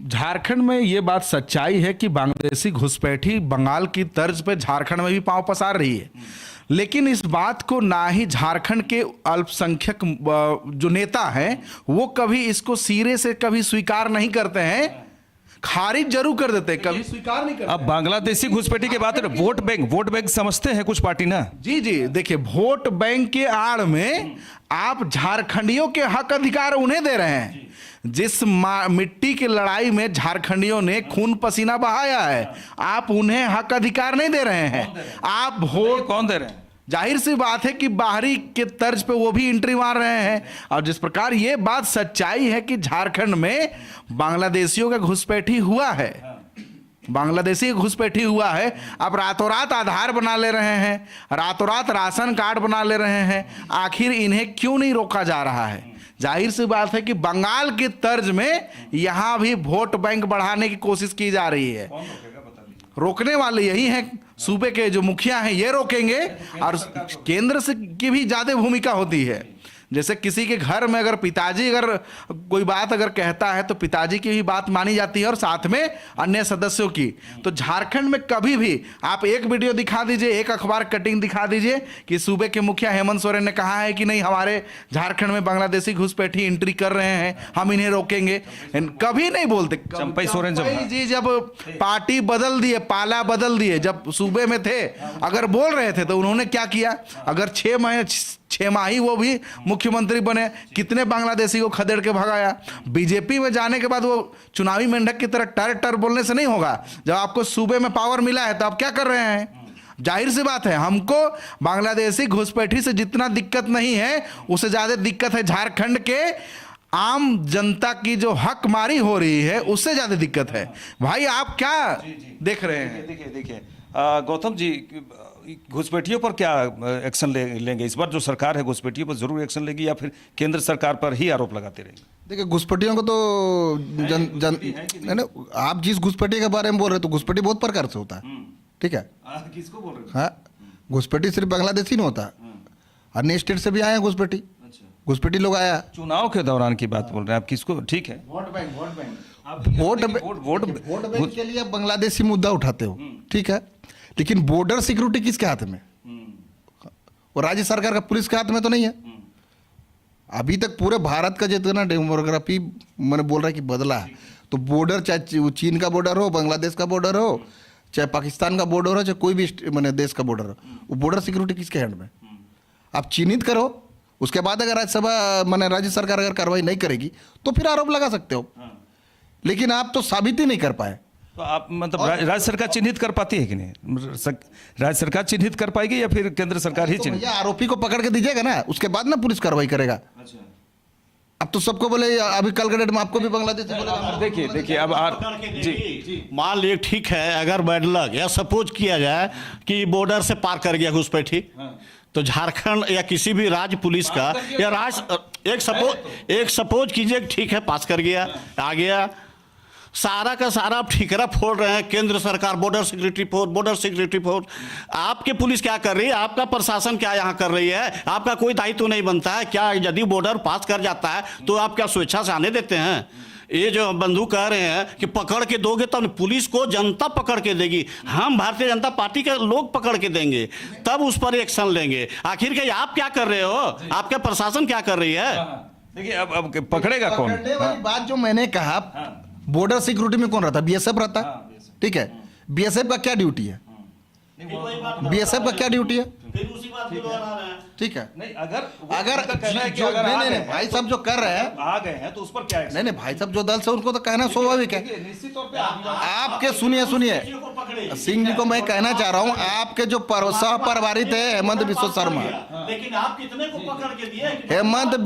झारखंड में ये बात सच्चाई है कि बांग्लादेशी घुसपैठी बंगाल की तर्ज पे झारखंड में भी पांव पसार रही है, लेकिन इस बात को ना ही झारखंड के अल्पसंख्यक जो नेता हैं वो कभी इसको सिरे से कभी स्वीकार नहीं करते हैं, खारिज जरूर कर देते हैं, कभी स्वीकार नहीं करते। अब बांग्लादेशी घुसपैठी की बात है, वोट बैंक समझते हैं कुछ पार्टी ना। जी देखिए, वोट बैंक के आड़ में आप झारखंडियों के हक अधिकार उन्हें दे रहे हैं। जिस मिट्टी की लड़ाई में झारखंडियों ने खून पसीना बहाया है, आप उन्हें हक अधिकार नहीं दे रहे हैं। आप वोट कौन दे रहे हैं? जाहिर सी बात है कि बाहरी के तर्ज पे वो भी एंट्री मार रहे हैं। और जिस प्रकार ये बात सच्चाई है कि झारखंड में बांग्लादेशियों का घुसपैठी हुआ है, बांग्लादेशी घुसपैठी हुआ है, आप रातों रात आधार बना ले रहे हैं, रातों रात राशन कार्ड बना ले रहे हैं, आखिर इन्हें क्यों नहीं रोका जा रहा है? जाहिर सी बात है कि बंगाल के तर्ज में यहां भी वोट बैंक बढ़ाने की कोशिश की जा रही है। रोकने वाले यही हैं, सूबे के जो मुखिया हैं ये रोकेंगे, और केंद्र से की भी ज्यादा भूमिका होती है। जैसे किसी के घर में अगर पिताजी अगर कोई बात अगर कहता है तो पिताजी की भी बात मानी जाती है और साथ में अन्य सदस्यों की। तो झारखंड में कभी भी आप एक वीडियो दिखा दीजिए, एक अखबार कटिंग दिखा दीजिए कि सूबे के मुखिया हेमंत सोरेन ने कहा है कि नहीं, हमारे झारखंड में बांग्लादेशी घुसपैठी एंट्री कर रहे हैं, हम इन्हें रोकेंगे। कभी नहीं बोलते। चंपई सोरेन जी जब पार्टी बदल दिए, पाला बदल दिए, जब सूबे में थे अगर बोल रहे थे तो उन्होंने क्या किया? अगर 6 माह ही वो भी मुख्यमंत्री बने, कितने बांग्लादेशी को खदेड़ के भगाया। बीजेपी में जाने के बाद वो चुनावी मेंढक की तरह टर टर बोलने से नहीं होगा। जब आपको सूबे में पावर मिला है तो आप क्या कर रहे हैं? जाहिर सी बात है, हमको बांग्लादेशी घुसपैठी से जितना दिक्कत नहीं है उससे ज्यादा दिक्कत है झारखंड के आम जनता की जो हक मारी हो रही है, उससे ज्यादा दिक्कत है। भाई आप क्या देख रहे हैं? देखिए गौतम जी, घुसपैठियों पर क्या एक्शन लेंगे इस बार? जो सरकार है घुसपैठियों पर जरूर एक्शन लेगी या फिर केंद्र सरकार पर ही आरोप लगाते रहेंगे? देखिए घुसपैठियों को तो नहीं नहीं, आप जिस घुसपैठी के बारे में बोल रहे हैं तो घुसपैठी बहुत प्रकार से होता है, ठीक है। किसको बोल रहे हाँ, घुसपैठी सिर्फ बांग्लादेशी नहीं होता, अन्य स्टेट से भी आए हैं घुसपैठी, घुसपैठी लोग आया। चुनाव के दौरान की बात बोल रहे हैं आप, किसको? ठीक है, वोट बैंक के लिए आप बांग्लादेशी मुद्दा उठाते हो, ठीक है, लेकिन बॉर्डर सिक्योरिटी किसके हाथ में? और राज्य सरकार का, पुलिस के हाथ में तो नहीं है। अभी तक पूरे भारत का जितना डेमोग्राफी मैंने बोल रहा है कि बदला है, तो बॉर्डर चाहे वो चीन का बॉर्डर हो, बांग्लादेश का बॉर्डर हो, चाहे पाकिस्तान का बॉर्डर हो, चाहे कोई भी मैंने देश का बॉर्डर हो, वो बॉर्डर सिक्योरिटी किसके हैंड में? आप चिन्हित करो, उसके बाद अगर राज्यसभा मैंने राज्य सरकार अगर कार्रवाई नहीं करेगी तो फिर आरोप लगा सकते हो, लेकिन आप तो साबित ही नहीं कर पाए। तो आप मतलब राज्य सरकार चिन्हित कर पाती है कि नहीं? राज्य सरकार चिन्हित कर पाएगी या फिर केंद्र सरकार ही तो चिन्हित? भैया आरोपी को पकड़ के दीजिएगा ना, उसके बाद ना पुलिस कार्रवाई करेगा। अब तो सबको बोले, अभी कल के डेट में आपको भी बांग्लादेश से बोलेगा। देखिए अब जी मान लीजिए ठीक है, अगर बैड लक या सपोज किया जाए कि बॉर्डर से पार कर गया घुसपैठी, तो झारखंड या किसी भी राज्य पुलिस का या राज्य एक सपोज कीजिए ठीक है पास कर गया, आ गया, सारा का सारा आप ठिकरा फोड़ रहे हैं। केंद्र सरकार बॉर्डर सिक्योरिटी फोर्स, आपके पुलिस क्या कर रही है? आपका प्रशासन क्या यहाँ कर रही है? आपका कोई दायित्व नहीं बनता है क्या? यदि बॉर्डर पास कर जाता है तो आप क्या स्वेच्छा से आने देते हैं? ये जो बंधु कह रहे हैं कि पकड़ के दोगे तब पुलिस को जनता पकड़ के देगी, हम भारतीय जनता पार्टी के लोग पकड़ के देंगे, तब उस पर एक्शन लेंगे। आखिर के आप क्या कर रहे हो? आपका प्रशासन क्या कर रही है? देखिए अब पकड़ेगा कौन? पकड़ने वाली बात जो मैंने कहा, बॉर्डर सिक्योरिटी में कौन रहता? बीएसएफ रहता, ठीक है। बीएसएफ का क्या ड्यूटी है? बीएसएफ का क्या ड्यूटी है? ठीक है। नहीं अगर नहीं भाई साहब जो कर रहे हैं आ गए हैं तो उस पर क्या एक्शन? नहीं भाई साहब जो दल से उनको तो कहना स्वाभाविक है। निश्चित तौर पे आपके सुनिए सिंह जी को मैं कहना चाह रहा हूँ, आपके जो सह प्रभारी थे हेमंत बिश्व शर्मा, लेकिन आप कितने को पकड़ के दिए? हेमंत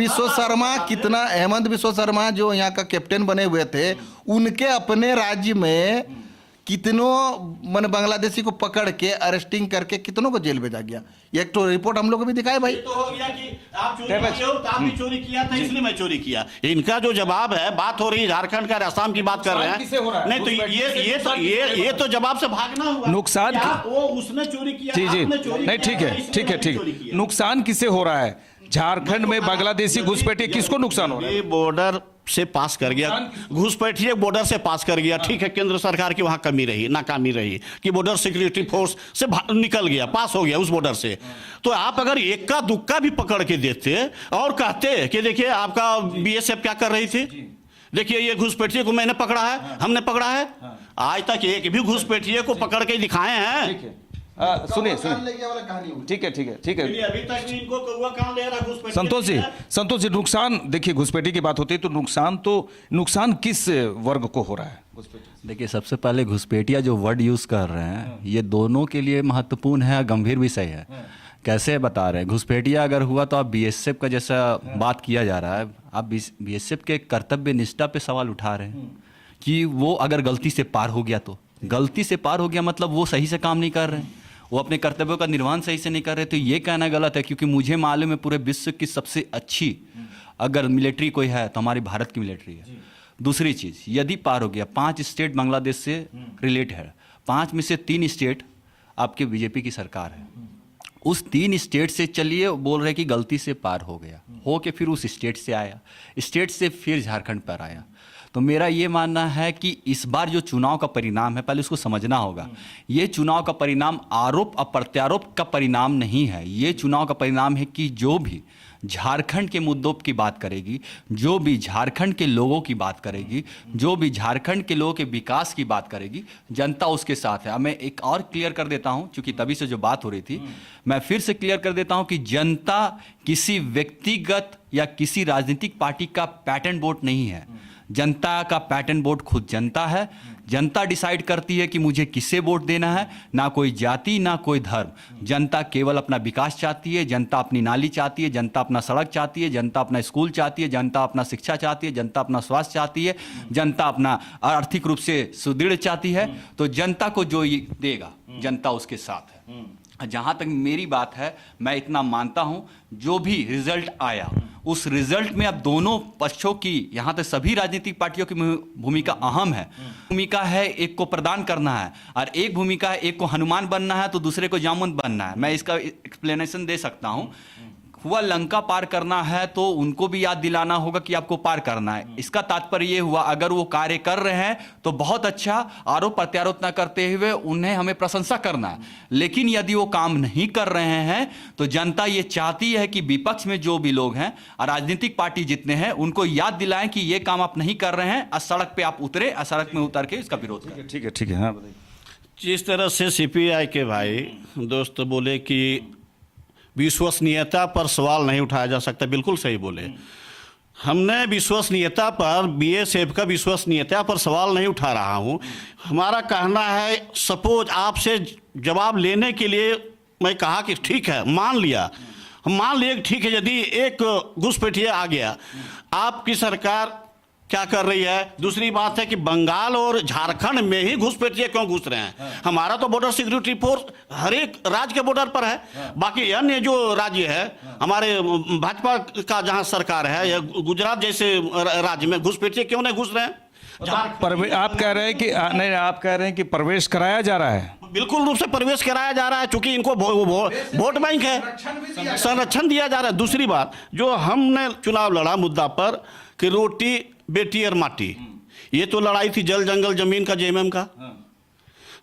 बिश्व शर्मा जो यहाँ का कैप्टन बने हुए थे, उनके अपने राज्य में कितनों मैंने बांग्लादेशी को पकड़ के अरेस्टिंग करके कितनों को जेल भेजा गया। एक तो रिपोर्ट हम लोग को भी दिखाए भाई। तो हो गया कि आप चोरी किए हो, तो आप भी चोरी किया था इसलिए मैं चोरी किया। इनका जो जवाब है, बात हो रही है झारखंड का, असम की बात कर रहे हैं। नहीं तो ये तो जवाब से भागना हुआ। नुकसान वो उसने चोरी किया, जी आपने चोरी नहीं ठीक है। नुकसान किसे हो रहा है? झारखंड में बांग्लादेशी घुसपैठी किसको नुकसान हो रहा है? ये बॉर्डर से पास कर गया, घुसपैठिए बॉर्डर से पास कर गया, ठीक है। केंद्र सरकार की वहां कमी रही, नाकामी रही कि बॉर्डर सिक्योरिटी फोर्स से निकल गया, पास हो गया उस बॉर्डर से। तो आप अगर इक्का दुक्का भी पकड़ के देते और कहते कि देखिए आपका बीएसएफ क्या कर रही थी, देखिए ये घुसपैठिए को मैंने पकड़ा है, हमने पकड़ा है, आज तक एक भी घुसपैठिए को पकड़ के दिखाए हैं? सुनिए ठीक है अभी तक इनको कौवा कान ले रहा घुसपैठिए। संतोष जी नुकसान, देखिए घुसपैठी की बात होती है तो नुकसान किस वर्ग को हो रहा है? देखिए सबसे पहले घुसपैठिया जो वर्ड यूज़ कर रहे हैं, ये दोनों के लिए महत्वपूर्ण है, गंभीर विषय है। कैसे बता रहे हैं? घुसपैठिया अगर हुआ तो आप बीएसएफ का जैसा बात किया जा रहा है, आप बीएसएफ के कर्तव्य निष्ठा पे सवाल उठा रहे हैं कि वो अगर गलती से पार हो गया, तो गलती से पार हो गया मतलब वो सही से काम नहीं कर रहे हैं, वो अपने कर्तव्यों का निर्वहन सही से नहीं कर रहे। तो ये कहना गलत है, क्योंकि मुझे मालूम है पूरे विश्व की सबसे अच्छी अगर मिलिट्री कोई है तो हमारी भारत की मिलिट्री है। दूसरी चीज़, यदि पार हो गया, 5 स्टेट बांग्लादेश से रिलेट है, 5 में से 3 स्टेट आपके बीजेपी की सरकार है, उस 3 स्टेट से चलिए बोल रहे कि गलती से पार हो गया, हो के फिर उस स्टेट से आया, स्टेट से फिर झारखंड पर आया। तो मेरा ये मानना है कि इस बार जो चुनाव का परिणाम है, पहले उसको समझना होगा। ये चुनाव का परिणाम आरोप और प्रत्यारोप का परिणाम नहीं है। ये चुनाव का परिणाम है कि जो भी झारखंड के मुद्दों की बात करेगी, जो भी झारखंड के लोगों की बात करेगी, जो भी झारखंड के लोगों के विकास की बात करेगी, जनता उसके साथ है। अब मैं एक और क्लियर कर देता हूं, क्योंकि तभी से जो बात हो रही थी, मैं फिर से क्लियर कर देता हूं कि जनता किसी व्यक्तिगत या किसी राजनीतिक पार्टी का पैटर्न वोट नहीं है। जनता का पैटर्न वोट खुद जनता है। जनता डिसाइड करती है कि मुझे किसे वोट देना है, ना कोई जाति ना कोई धर्म। जनता केवल अपना विकास चाहती है, जनता अपनी नाली चाहती है, जनता अपना सड़क चाहती है, जनता अपना स्कूल चाहती है, जनता अपना शिक्षा चाहती है, जनता अपना स्वास्थ्य चाहती है, जनता अपना आर्थिक रूप से सुदृढ़ चाहती है। तो जनता को जो देगा, जनता उसके साथ है। जहां तक मेरी बात है, मैं इतना मानता हूं, जो भी रिजल्ट आया उस रिजल्ट में अब दोनों पक्षों की, यहां तक सभी राजनीतिक पार्टियों की भूमिका अहम है। भूमिका है एक को प्रदान करना है और एक भूमिका है एक को हनुमान बनना है तो दूसरे को जामुन बनना है। मैं इसका एक्सप्लेनेशन दे सकता हूं। हुआ लंका पार करना है तो उनको भी याद दिलाना होगा कि आपको पार करना है। इसका तात्पर्य यह हुआ अगर वो कार्य कर रहे हैं तो बहुत अच्छा, आरोप प्रत्यारोप न करते हुए उन्हें हमें प्रशंसा करना है। लेकिन यदि वो काम नहीं कर रहे हैं तो जनता ये चाहती है कि विपक्ष में जो भी लोग हैं और राजनीतिक पार्टी जितने हैं उनको याद दिलाएं कि ये काम आप नहीं कर रहे हैं और सड़क पे आप उतरे और सड़क में उतर के इसका विरोध करें। ठीक है हाँ बताइए। जिस तरह से सीपीआई के भाई दोस्त बोले कि विश्वसनीयता पर सवाल नहीं उठाया जा सकता, बिल्कुल सही बोले। हमने विश्वसनीयता पर, बीएसएफ का विश्वसनीयता पर सवाल नहीं उठा रहा हूं। हमारा कहना है, सपोज आपसे जवाब लेने के लिए मैं कहा कि ठीक है, मान लिया, हम मान लिए ठीक है, यदि एक घुसपैठिया आ गया, आपकी सरकार क्या कर रही है? दूसरी बात है कि बंगाल और झारखंड में ही घुसपैठिए क्यों घुस रहे हैं? हमारा तो बॉर्डर सिक्योरिटी फोर्स हर एक राज्य के बॉर्डर पर है। बाकी अन्य जो राज्य है हमारे भाजपा का जहां सरकार है या गुजरात जैसे राज्य में घुसपैठिए क्यों नहीं घुस रहे हैं? आप कह रहे हैं कि नहीं, आप कह रहे हैं कि प्रवेश कराया जा रहा है। बिल्कुल रूप से प्रवेश कराया जा रहा है, चूंकि इनको वोट बैंक है, संरक्षण दिया जा रहा है। दूसरी बात, जो हमने चुनाव लड़ा मुद्दा पर कि रोटी बेटी और माटी, ये तो लड़ाई थी जल जंगल जमीन का, जेएमएम का,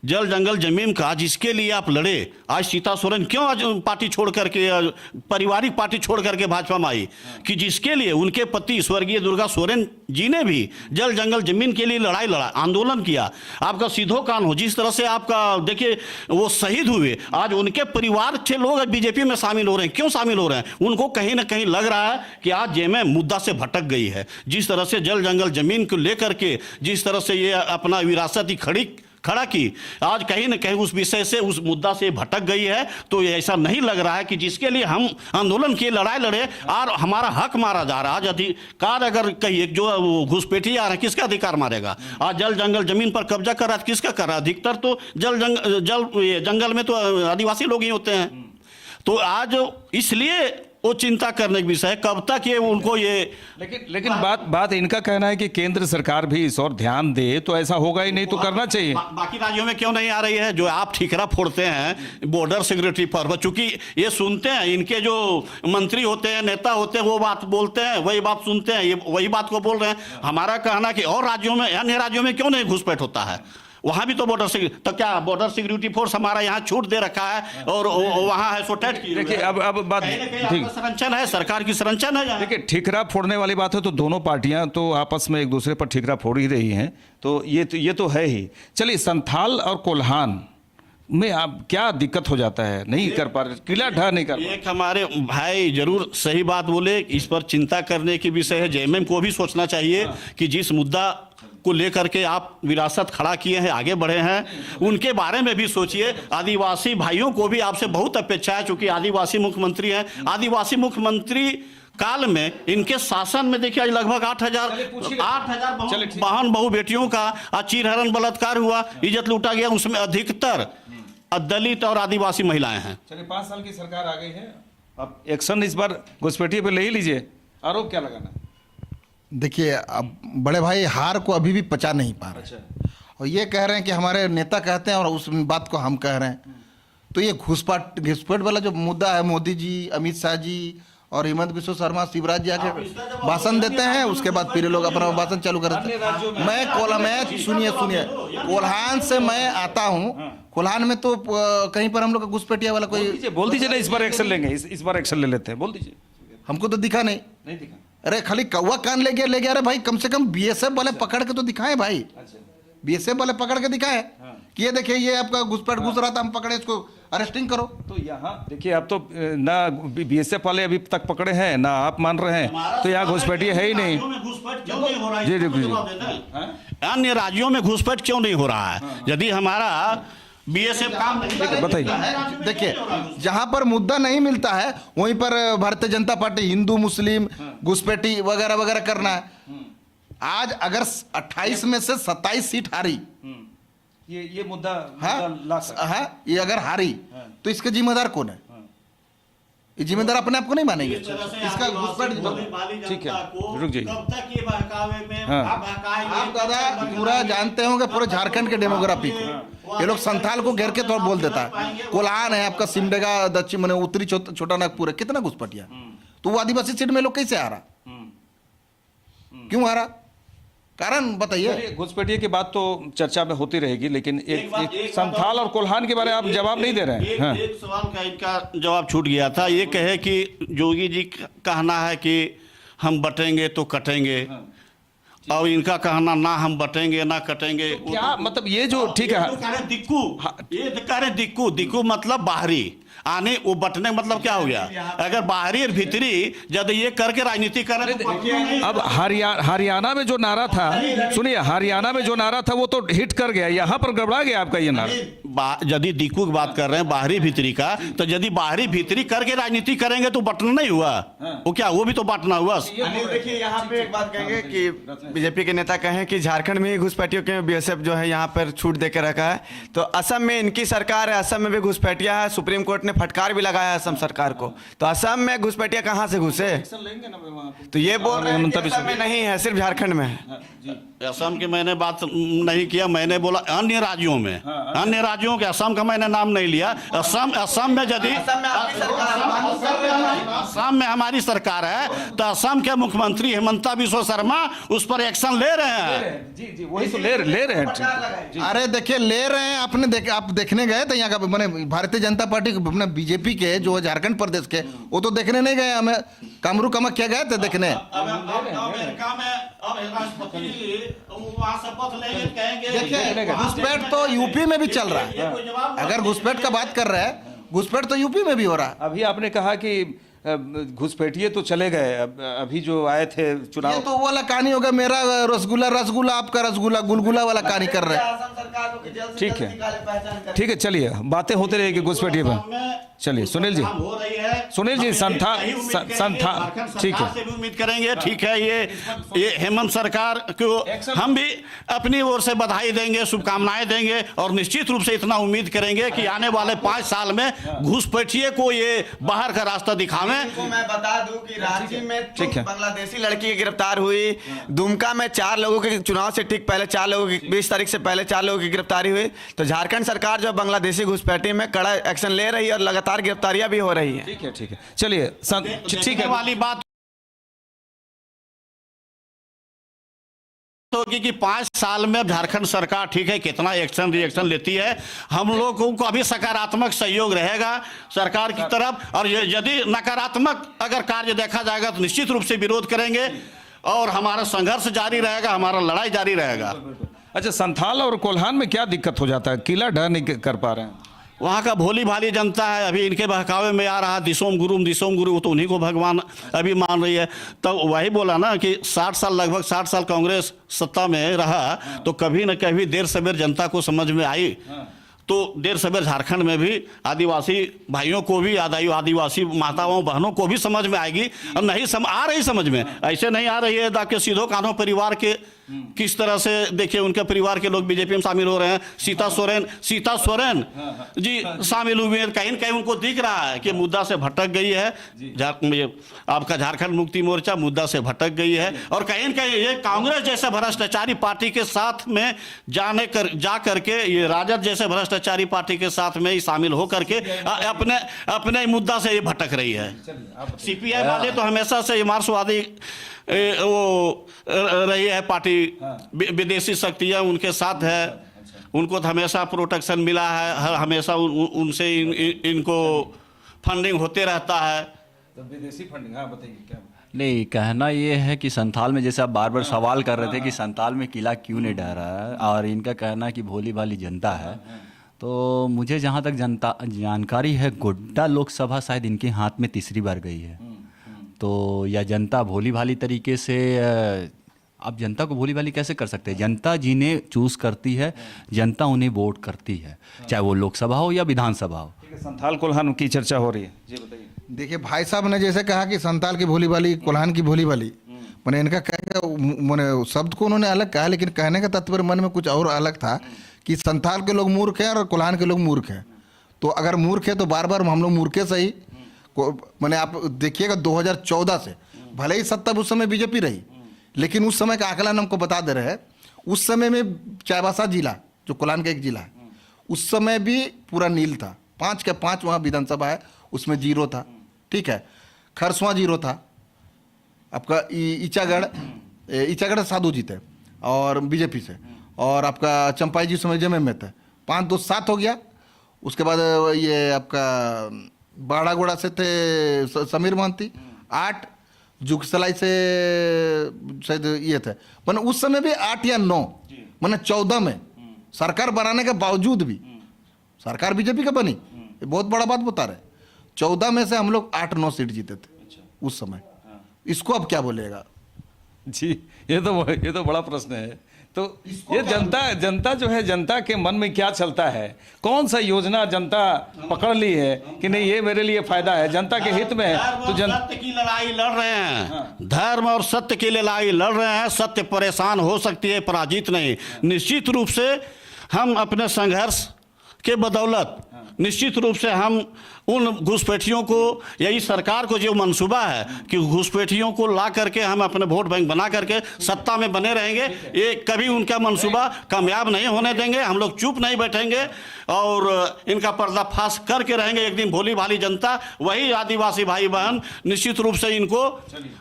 जल जंगल जमीन का, जिसके लिए आप लड़े। आज सीता सोरेन क्यों आज पार्टी छोड़ करके, पारिवारिक पार्टी छोड़ करके भाजपा में आई? कि जिसके लिए उनके पति स्वर्गीय दुर्गा सोरेन जी ने भी जल जंगल जमीन के लिए लड़ाई लड़ा, आंदोलन किया। आपका सीधो कान हो, जिस तरह से आपका देखिए वो शहीद हुए, आज उनके परिवार के लोग बीजेपी में शामिल हो रहे हैं। क्यों शामिल हो रहे हैं? उनको कहीं ना कहीं लग रहा है कि आज जेएमएम मुद्दा से भटक गई है। जिस तरह से जल जंगल जमीन को लेकर के जिस तरह से ये अपना विरासत ही खड़ा की, आज कहीं न कहीं उस विषय से, उस मुद्दा से भटक गई है। तो ऐसा नहीं लग रहा है कि जिसके लिए हम आंदोलन किए, लड़ाई लड़े और हमारा हक मारा जा रहा है। आज अधिकार अगर कहिए, जो घुसपैठी आ रहा है, किसका अधिकार मारेगा? आज जल जंगल जमीन पर कब्जा कर रहा है, किसका कर रहा है? अधिकतर तो जंगल में तो आदिवासी लोग ही होते हैं। तो आज इसलिए वो चिंता करने का विषय है, कब तक ये उनको ये। लेकिन बात इनका कहना है कि केंद्र सरकार भी इस और ध्यान दे तो ऐसा होगा ही नहीं, तो करना चाहिए। बाकी राज्यों में क्यों नहीं आ रही है? जो आप ठीकरा फोड़ते हैं बॉर्डर सिक्योरिटी पर, चूंकि ये सुनते हैं, इनके जो मंत्री होते हैं, नेता होते हैं, वो बात बोलते हैं, वही बात सुनते हैं, ये वही बात को बोल रहे हैं। हमारा कहना कि और राज्यों में, अन्य राज्यों में क्यों नहीं घुसपैठ होता है? वहां भी तो बॉर्डर सिक्योरिटी, तो क्या बॉर्डर सिक्योरिटी फोर्स हमारा यहाँ छूट दे रखा है और वहां है सो टाइट की? देखिए अब बात ठीक, संरचना है, सरकार की संरचना है। देखिए ठीकरा फोड़ने वाली बात है तो दोनों पार्टियां तो आपस में एक दूसरे पर ठीकरा फोड़ ही रही हैं, तो ये तो है ही। चलिए, संथाल और कोल्हान में आप क्या दिक्कत हो जाता है? नहीं कर पा रहे, किला ढा नहीं कर पा रहे। एक हमारे भाई जरूर सही बात बोले, इस पर चिंता करने की विषय है। जेएमएम को भी सोचना चाहिए कि जिस मुद्दा को लेकर के आप विरासत खड़ा किए हैं, आगे बढ़े हैं, उनके बारे में भी सोचिए। आदिवासी भाइयों को भी आपसे बहुत अपेक्षा है, चूंकि आदिवासी मुख्यमंत्री हैं। आदिवासी मुख्यमंत्री काल में इनके शासन में देखिए लगभग 8,000 बहन बहु बेटियों का चीरहरण बलात्कार हुआ, इज्जत लूटा गया। उसमें अधिकतर दलित और आदिवासी महिलाएं हैं। चलिए 5 साल की सरकार आ गई है, अब एक्शन इस बार घुसपैठिए पे ले ही लीजिए। आरोप क्या लगाना? देखिए, अब बड़े भाई हार को अभी भी पचा नहीं पा रहे। और ये कह रहे हैं कि हमारे नेता कहते हैं और उस बात को हम कह रहे हैं। तो ये घुसपैठ वाला जो मुद्दा है, मोदी जी, अमित शाह जी और हेमंत बिस्वा शर्मा, शिवराज जी आके भाषण देते हैं, उसके बाद फिर लोग अपना भाषण चालू करते हैं। मैं सुनिए कोल्हान से मैं आता हूँ। कोल्हान में तो कहीं पर हम लोग का घुसपैठिया वाला कोई बोल दीजिए ना, इस बार एक्शन लेंगे, इस बार एक्शन ले लेते हैं, बोल दीजिए। हमको तो दिखा नहीं दिखा। अरे खाली कौवा कान ले गया। अरे भाई कम से कम बीएसएफ वाले पकड़ के तो दिखाएं भाई। बीएसएफ वाले पकड़ के दिखाएं कि ये देखिए ये आपका घुसपैठ घुस रहा था, हम पकड़े, इसको अरेस्टिंग करो। तो यहाँ देखिए, अब तो ना बीएसएफ वाले अभी तक पकड़े हैं, ना आप मान रहे हैं, तो यहाँ घुसपैठिए है ही नहीं। अन्य राज्यों में घुसपैठ क्यों नहीं हो रहा है? यदि हमारा बीएसएफ काम नहीं, बताइए। देखिए, जहां पर मुद्दा नहीं मिलता है वहीं पर भारतीय जनता पार्टी हिंदू मुस्लिम घुसपैठी वगैरह वगैरह करना है। आज अगर 28 में से 27 सीट हारी ये मुद्दा हाँ ला सकते हाँ, ये अगर हारी तो इसका जिम्मेदार कौन है? ये जिम्मेदार अपने आप को नहीं मानेंगे। इसका घुसपैठ ठीक है, रुक जाइए। कब तक ये बहकावे में हाँ। बहकाएंगे? आप दादा पूरा जानते होंगे पूरे झारखंड के डेमोग्राफी को। ये लोग संथाल को घेर के तो बोल देता है। कोल्हान है आपका, सिमडेगा दक्षिण मैंने उत्तरी छोटा नागपुर है, कितना घुसपैठिया। तो वो आदिवासी सीट में लोग कैसे आ रहा, क्यों आ रहा, कारण बताइए। घुसपैठिए की बात तो चर्चा में होती रहेगी, लेकिन एक संथाल और कोल्हान के बारे में आप जवाब नहीं दे रहे हैं। हाँ। एक सवाल का इनका जवाब छूट गया था। ये कहे कि जोगी जी का कहना है कि हम बटेंगे तो कटेंगे, और इनका कहना ना हम बटेंगे ना कटेंगे। क्या मतलब ये जो ठीक है, ये कह रहे दिक्कू, ये कह रहे दिक्कू, दिक्कू मतलब बाहरी आने, वो बटने का मतलब क्या हो गया? अगर बाहरी और भीतरी जब ये करके राजनीति कर रहे हैं तो अब हरियाणा में जो नारा था, सुनिए, हरियाणा में जो नारा था वो तो हिट कर गया, यहाँ पर गड़बड़ा गया आपका ये नारा। यदि दिक्कू की बात कर रहे हैं बाहरी भीतरी का, तो यदि बाहरी भीतरी करके राजनीति करेंगे तो बटना नहीं हुआ। वो क्या, वो भी तो बांटना हुआ। अनिल देखिए, यहाँ पे एक बात कहेंगे कि बीजेपी के नेता कहें कि झारखंड में ही घुसपैठियों के बीएसएफ जो है यहाँ पर छूट देकर रखा है, तो असम में इनकी सरकार है, असम में भी घुसपैठिया है, सुप्रीम कोर्ट ने फटकार भी लगाया है असम सरकार को। तो असम में घुसपैठिया कहाँ से घुसे? तो ये बोल रहे हैं कि असम में नहीं है, सिर्फ झारखंड में है। असम की मैंने बात नहीं किया, मैंने बोला अन्य राज्यों में, अन्य राज्यों के, असम का मैंने नाम नहीं लिया। असम में यदि असम में हमारी सरकार है तो असम के मुख्यमंत्री हिमंता बिस्वा शर्मा उस पर एक्शन ले रहे हैं। जी जी, वही तो ले रहे हैं। अरे देखिए, ले रहे हैं, आपने आप देखने गए थे यहाँ का, मैंने भारतीय जनता पार्टी अपने बीजेपी के जो झारखंड प्रदेश के, वो तो देखने नहीं गए, हमें कामरू कामाख्या गए थे देखने। देखिए घुसपैठ तो यूपी में भी चल रहा है। अगर घुसपैठ का बात कर रहे हैं, घुसपैठ तो यूपी में भी हो रहा है। अभी आपने कहा कि घुसपैठिए तो चले गए, अभी जो आए थे ये चुनाव, तो वो वाला कहानी होगा, मेरा रसगुल्ला आपका रसगुल्ला गुलगुला वाला कहानी कर रहे हैं। ठीक है, ठीक है, चलिए बातें होती रहेगी घुसपैठिए पर। चलिए सुनील जी, सुनील जी, संथाल ठीक है, से भी उम्मीद करेंगे। ठीक है, ये हेमंत सरकार को हम भी अपनी ओर से बधाई देंगे, शुभकामनाएं देंगे, और निश्चित रूप से इतना उम्मीद करेंगे कि आने वाले 5 साल में घुसपैठिए को ये बाहर का रास्ता दिखावें। मैं बता दूं कि रांची में ठीक है, बांग्लादेशी लड़की की गिरफ्तार हुई, दुमका में 4 लोगों के चुनाव से ठीक पहले 4 लोगों की 20 तारीख से पहले 4 लोगों की गिरफ्तारी हुई। तो झारखंड सरकार जो बांग्लादेशी घुसपैठी में कड़ा एक्शन ले रही है और लगातार गिरफ्तारियां भी हो रही है। ठीक है, चलिए ठीक है। वाली बात होगी कि 5 साल में झारखंड सरकार ठीक है कितना एक्शन रिएक्शन लेती है, हम लोगों को अभी सकारात्मक सहयोग रहेगा सरकार की तरफ, और यदि नकारात्मक अगर कार्य देखा जाएगा तो निश्चित रूप से विरोध करेंगे, और हमारा संघर्ष जारी रहेगा, हमारा लड़ाई जारी रहेगा। अच्छा, संथाल और कोल्हान में क्या दिक्कत हो जाता है, किला ढह नहीं कर पा रहे हैं? वहाँ का भोली भाली जनता है, अभी इनके बहकावे में आ रहा दिसोम गुरु, वो तो उन्हीं को भगवान अभी मान रही है। तो वही बोला ना कि 60 साल, लगभग 60 साल कांग्रेस सत्ता में रहा, तो कभी न कभी देर सवेर जनता को समझ में आई, तो देर सवेर झारखंड में भी आदिवासी भाइयों को भी, आदिवासी माताओं बहनों को भी समझ में आएगी। और नहीं आ रही समझ में, ऐसे नहीं आ रही है ताकि सीधो कानों परिवार के किस तरह से देखिए उनके परिवार के लोग बीजेपी में शामिल हो रहे हैं। सीता सोरेन जी शामिल हुए हैं, कहीं न कहीं उनको दिख रहा है कि मुद्दा से भटक गई है, आपका झारखंड मुक्ति मोर्चा मुद्दा से भटक गई है, और कहीं न कहीं ये कांग्रेस जैसे भ्रष्टाचारी पार्टी के साथ में जा करके ये राजद जैसे भ्रष्टाचारी पार्टी के साथ में शामिल होकर के अपने मुद्दा से ये भटक रही है। सीपीआई वाले तो हमेशा से ये मार्क्सवादी वो रही है पार्टी, विदेशी शक्तियां उनके साथ है, उनको तो हमेशा प्रोटेक्शन मिला है, हमेशा उनसे इनको फंडिंग होते रहता है। तो विदेशी फंडिंग, हाँ बताइए क्या? नहीं, कहना ये है कि संथाल में, जैसे आप बार बार सवाल कर रहे थे कि संथाल में किला क्यों नहीं ढह रहा है, और इनका कहना है कि भोली भाली जनता है, तो मुझे जहाँ तक जानकारी है, गोड्डा लोकसभा शायद इनके हाथ में तीसरी बार गई है। तो यह जनता भोली भाली तरीके से, आप जनता को भोली भाली कैसे कर सकते हैं? जनता जिन्हें चूज करती है, जनता उन्हें वोट करती है, चाहे वो लोकसभा हो या विधानसभा हो। ठीक है, संथाल कोल्हान की चर्चा हो रही है, जी बताइए। देखिए भाई साहब ने जैसे कहा कि संथाल की भोली भाली, कोल्हान की भोली भाली, मैंने इनका कहने शब्द को उन्होंने अलग कहा, लेकिन कहने का तात्पर्य मन में कुछ और अलग था कि संथाल के लोग मूर्ख हैं और कोल्हान के लोग मूर्ख हैं। तो अगर मूर्ख है तो बार बार हम लोग मूर्खे से ही मैंने आप देखिएगा 2014 से भले ही सत्ता उस समय बीजेपी रही, लेकिन उस समय का आकलन हमको बता दे रहे हैं। उस समय में चाईबासा जिला जो कोल्हान का एक जिला है, उस समय भी पूरा नील था। 5 के 5 वहाँ विधानसभा है, उसमें 0 था। ठीक है, खरसुआ 0 था। आपका ईचागढ़ साधु जीते और बीजेपी से, और आपका चंपाई जी समय जेएमएम में थे। 5 2 7 हो गया। उसके बाद ये आपका बाड़ागोड़ा से थे समीर महंती, 8 जुगसलाई से शायद ये थे। मैंने उस समय भी 8 या 9 मैंने 14 में सरकार बनाने के बावजूद भी सरकार बीजेपी का बनी, ये बहुत बड़ा बात बता रहे। 14 में से हम लोग 8-9 सीट जीते थे उस समय। इसको अब क्या बोलेगा जी, ये तो बड़ा प्रश्न है। तो ये जनता जो है, जनता के मन में क्या चलता है, कौन सा योजना जनता पकड़ ली है कि नहीं ये मेरे लिए फायदा है, जनता के हित में है, तो सत्य की लड़ाई लड़ रहे हैं। धर्म और सत्य की लड़ाई लड़ रहे हैं। सत्य परेशान हो सकती है, पराजित नहीं। निश्चित रूप से हम अपने संघर्ष के बदौलत निश्चित रूप से हम उन घुसपैठियों को, यही सरकार को जो मंसूबा है कि घुसपैठियों को ला करके हम अपने वोट बैंक बना करके सत्ता में बने रहेंगे, ये कभी उनका मंसूबा कामयाब नहीं होने देंगे। हम लोग चुप नहीं बैठेंगे और इनका पर्दाफाश करके रहेंगे। एक दिन भोली भाली जनता, वही आदिवासी भाई बहन निश्चित रूप से इनको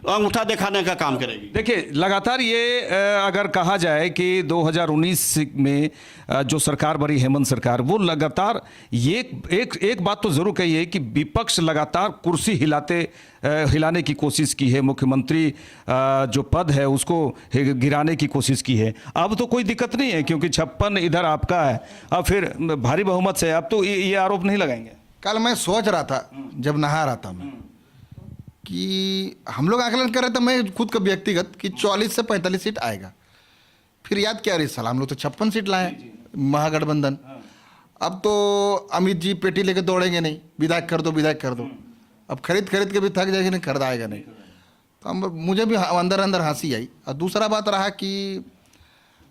अंगूठा दिखाने का काम करेगी। देखिए, लगातार ये अगर कहा जाए कि 2019 में जो सरकार बनी हेमंत सरकार, वो लगातार ये एक बात तो जरूर कही है कि विपक्ष लगातार कुर्सी हिलाने की कोशिश की है, मुख्यमंत्री जो पद है उसको गिराने की कोशिश की है। अब तो कोई दिक्कत नहीं है क्योंकि 56 इधर आपका है, अब फिर भारी बहुमत से अब तो ये आरोप नहीं लगाएंगे। कल मैं सोच रहा था जब नहा रहा था मैं कि हम लोग आकलन कर रहे थे, मैं खुद का व्यक्तिगत कि 44 से 45 सीट आएगा। फिर याद क्या रही साल हम लोग तो 56 सीट लाए महागठबंधन। अब तो अमित जी पेटी लेके दौड़ेंगे नहीं, विधायक कर दो विधायक कर दो। अब खरीद के भी थक जाएगी, नहीं खरीदाएगा नहीं। तो हम मुझे भी अंदर हंसी आई। और दूसरा बात रहा कि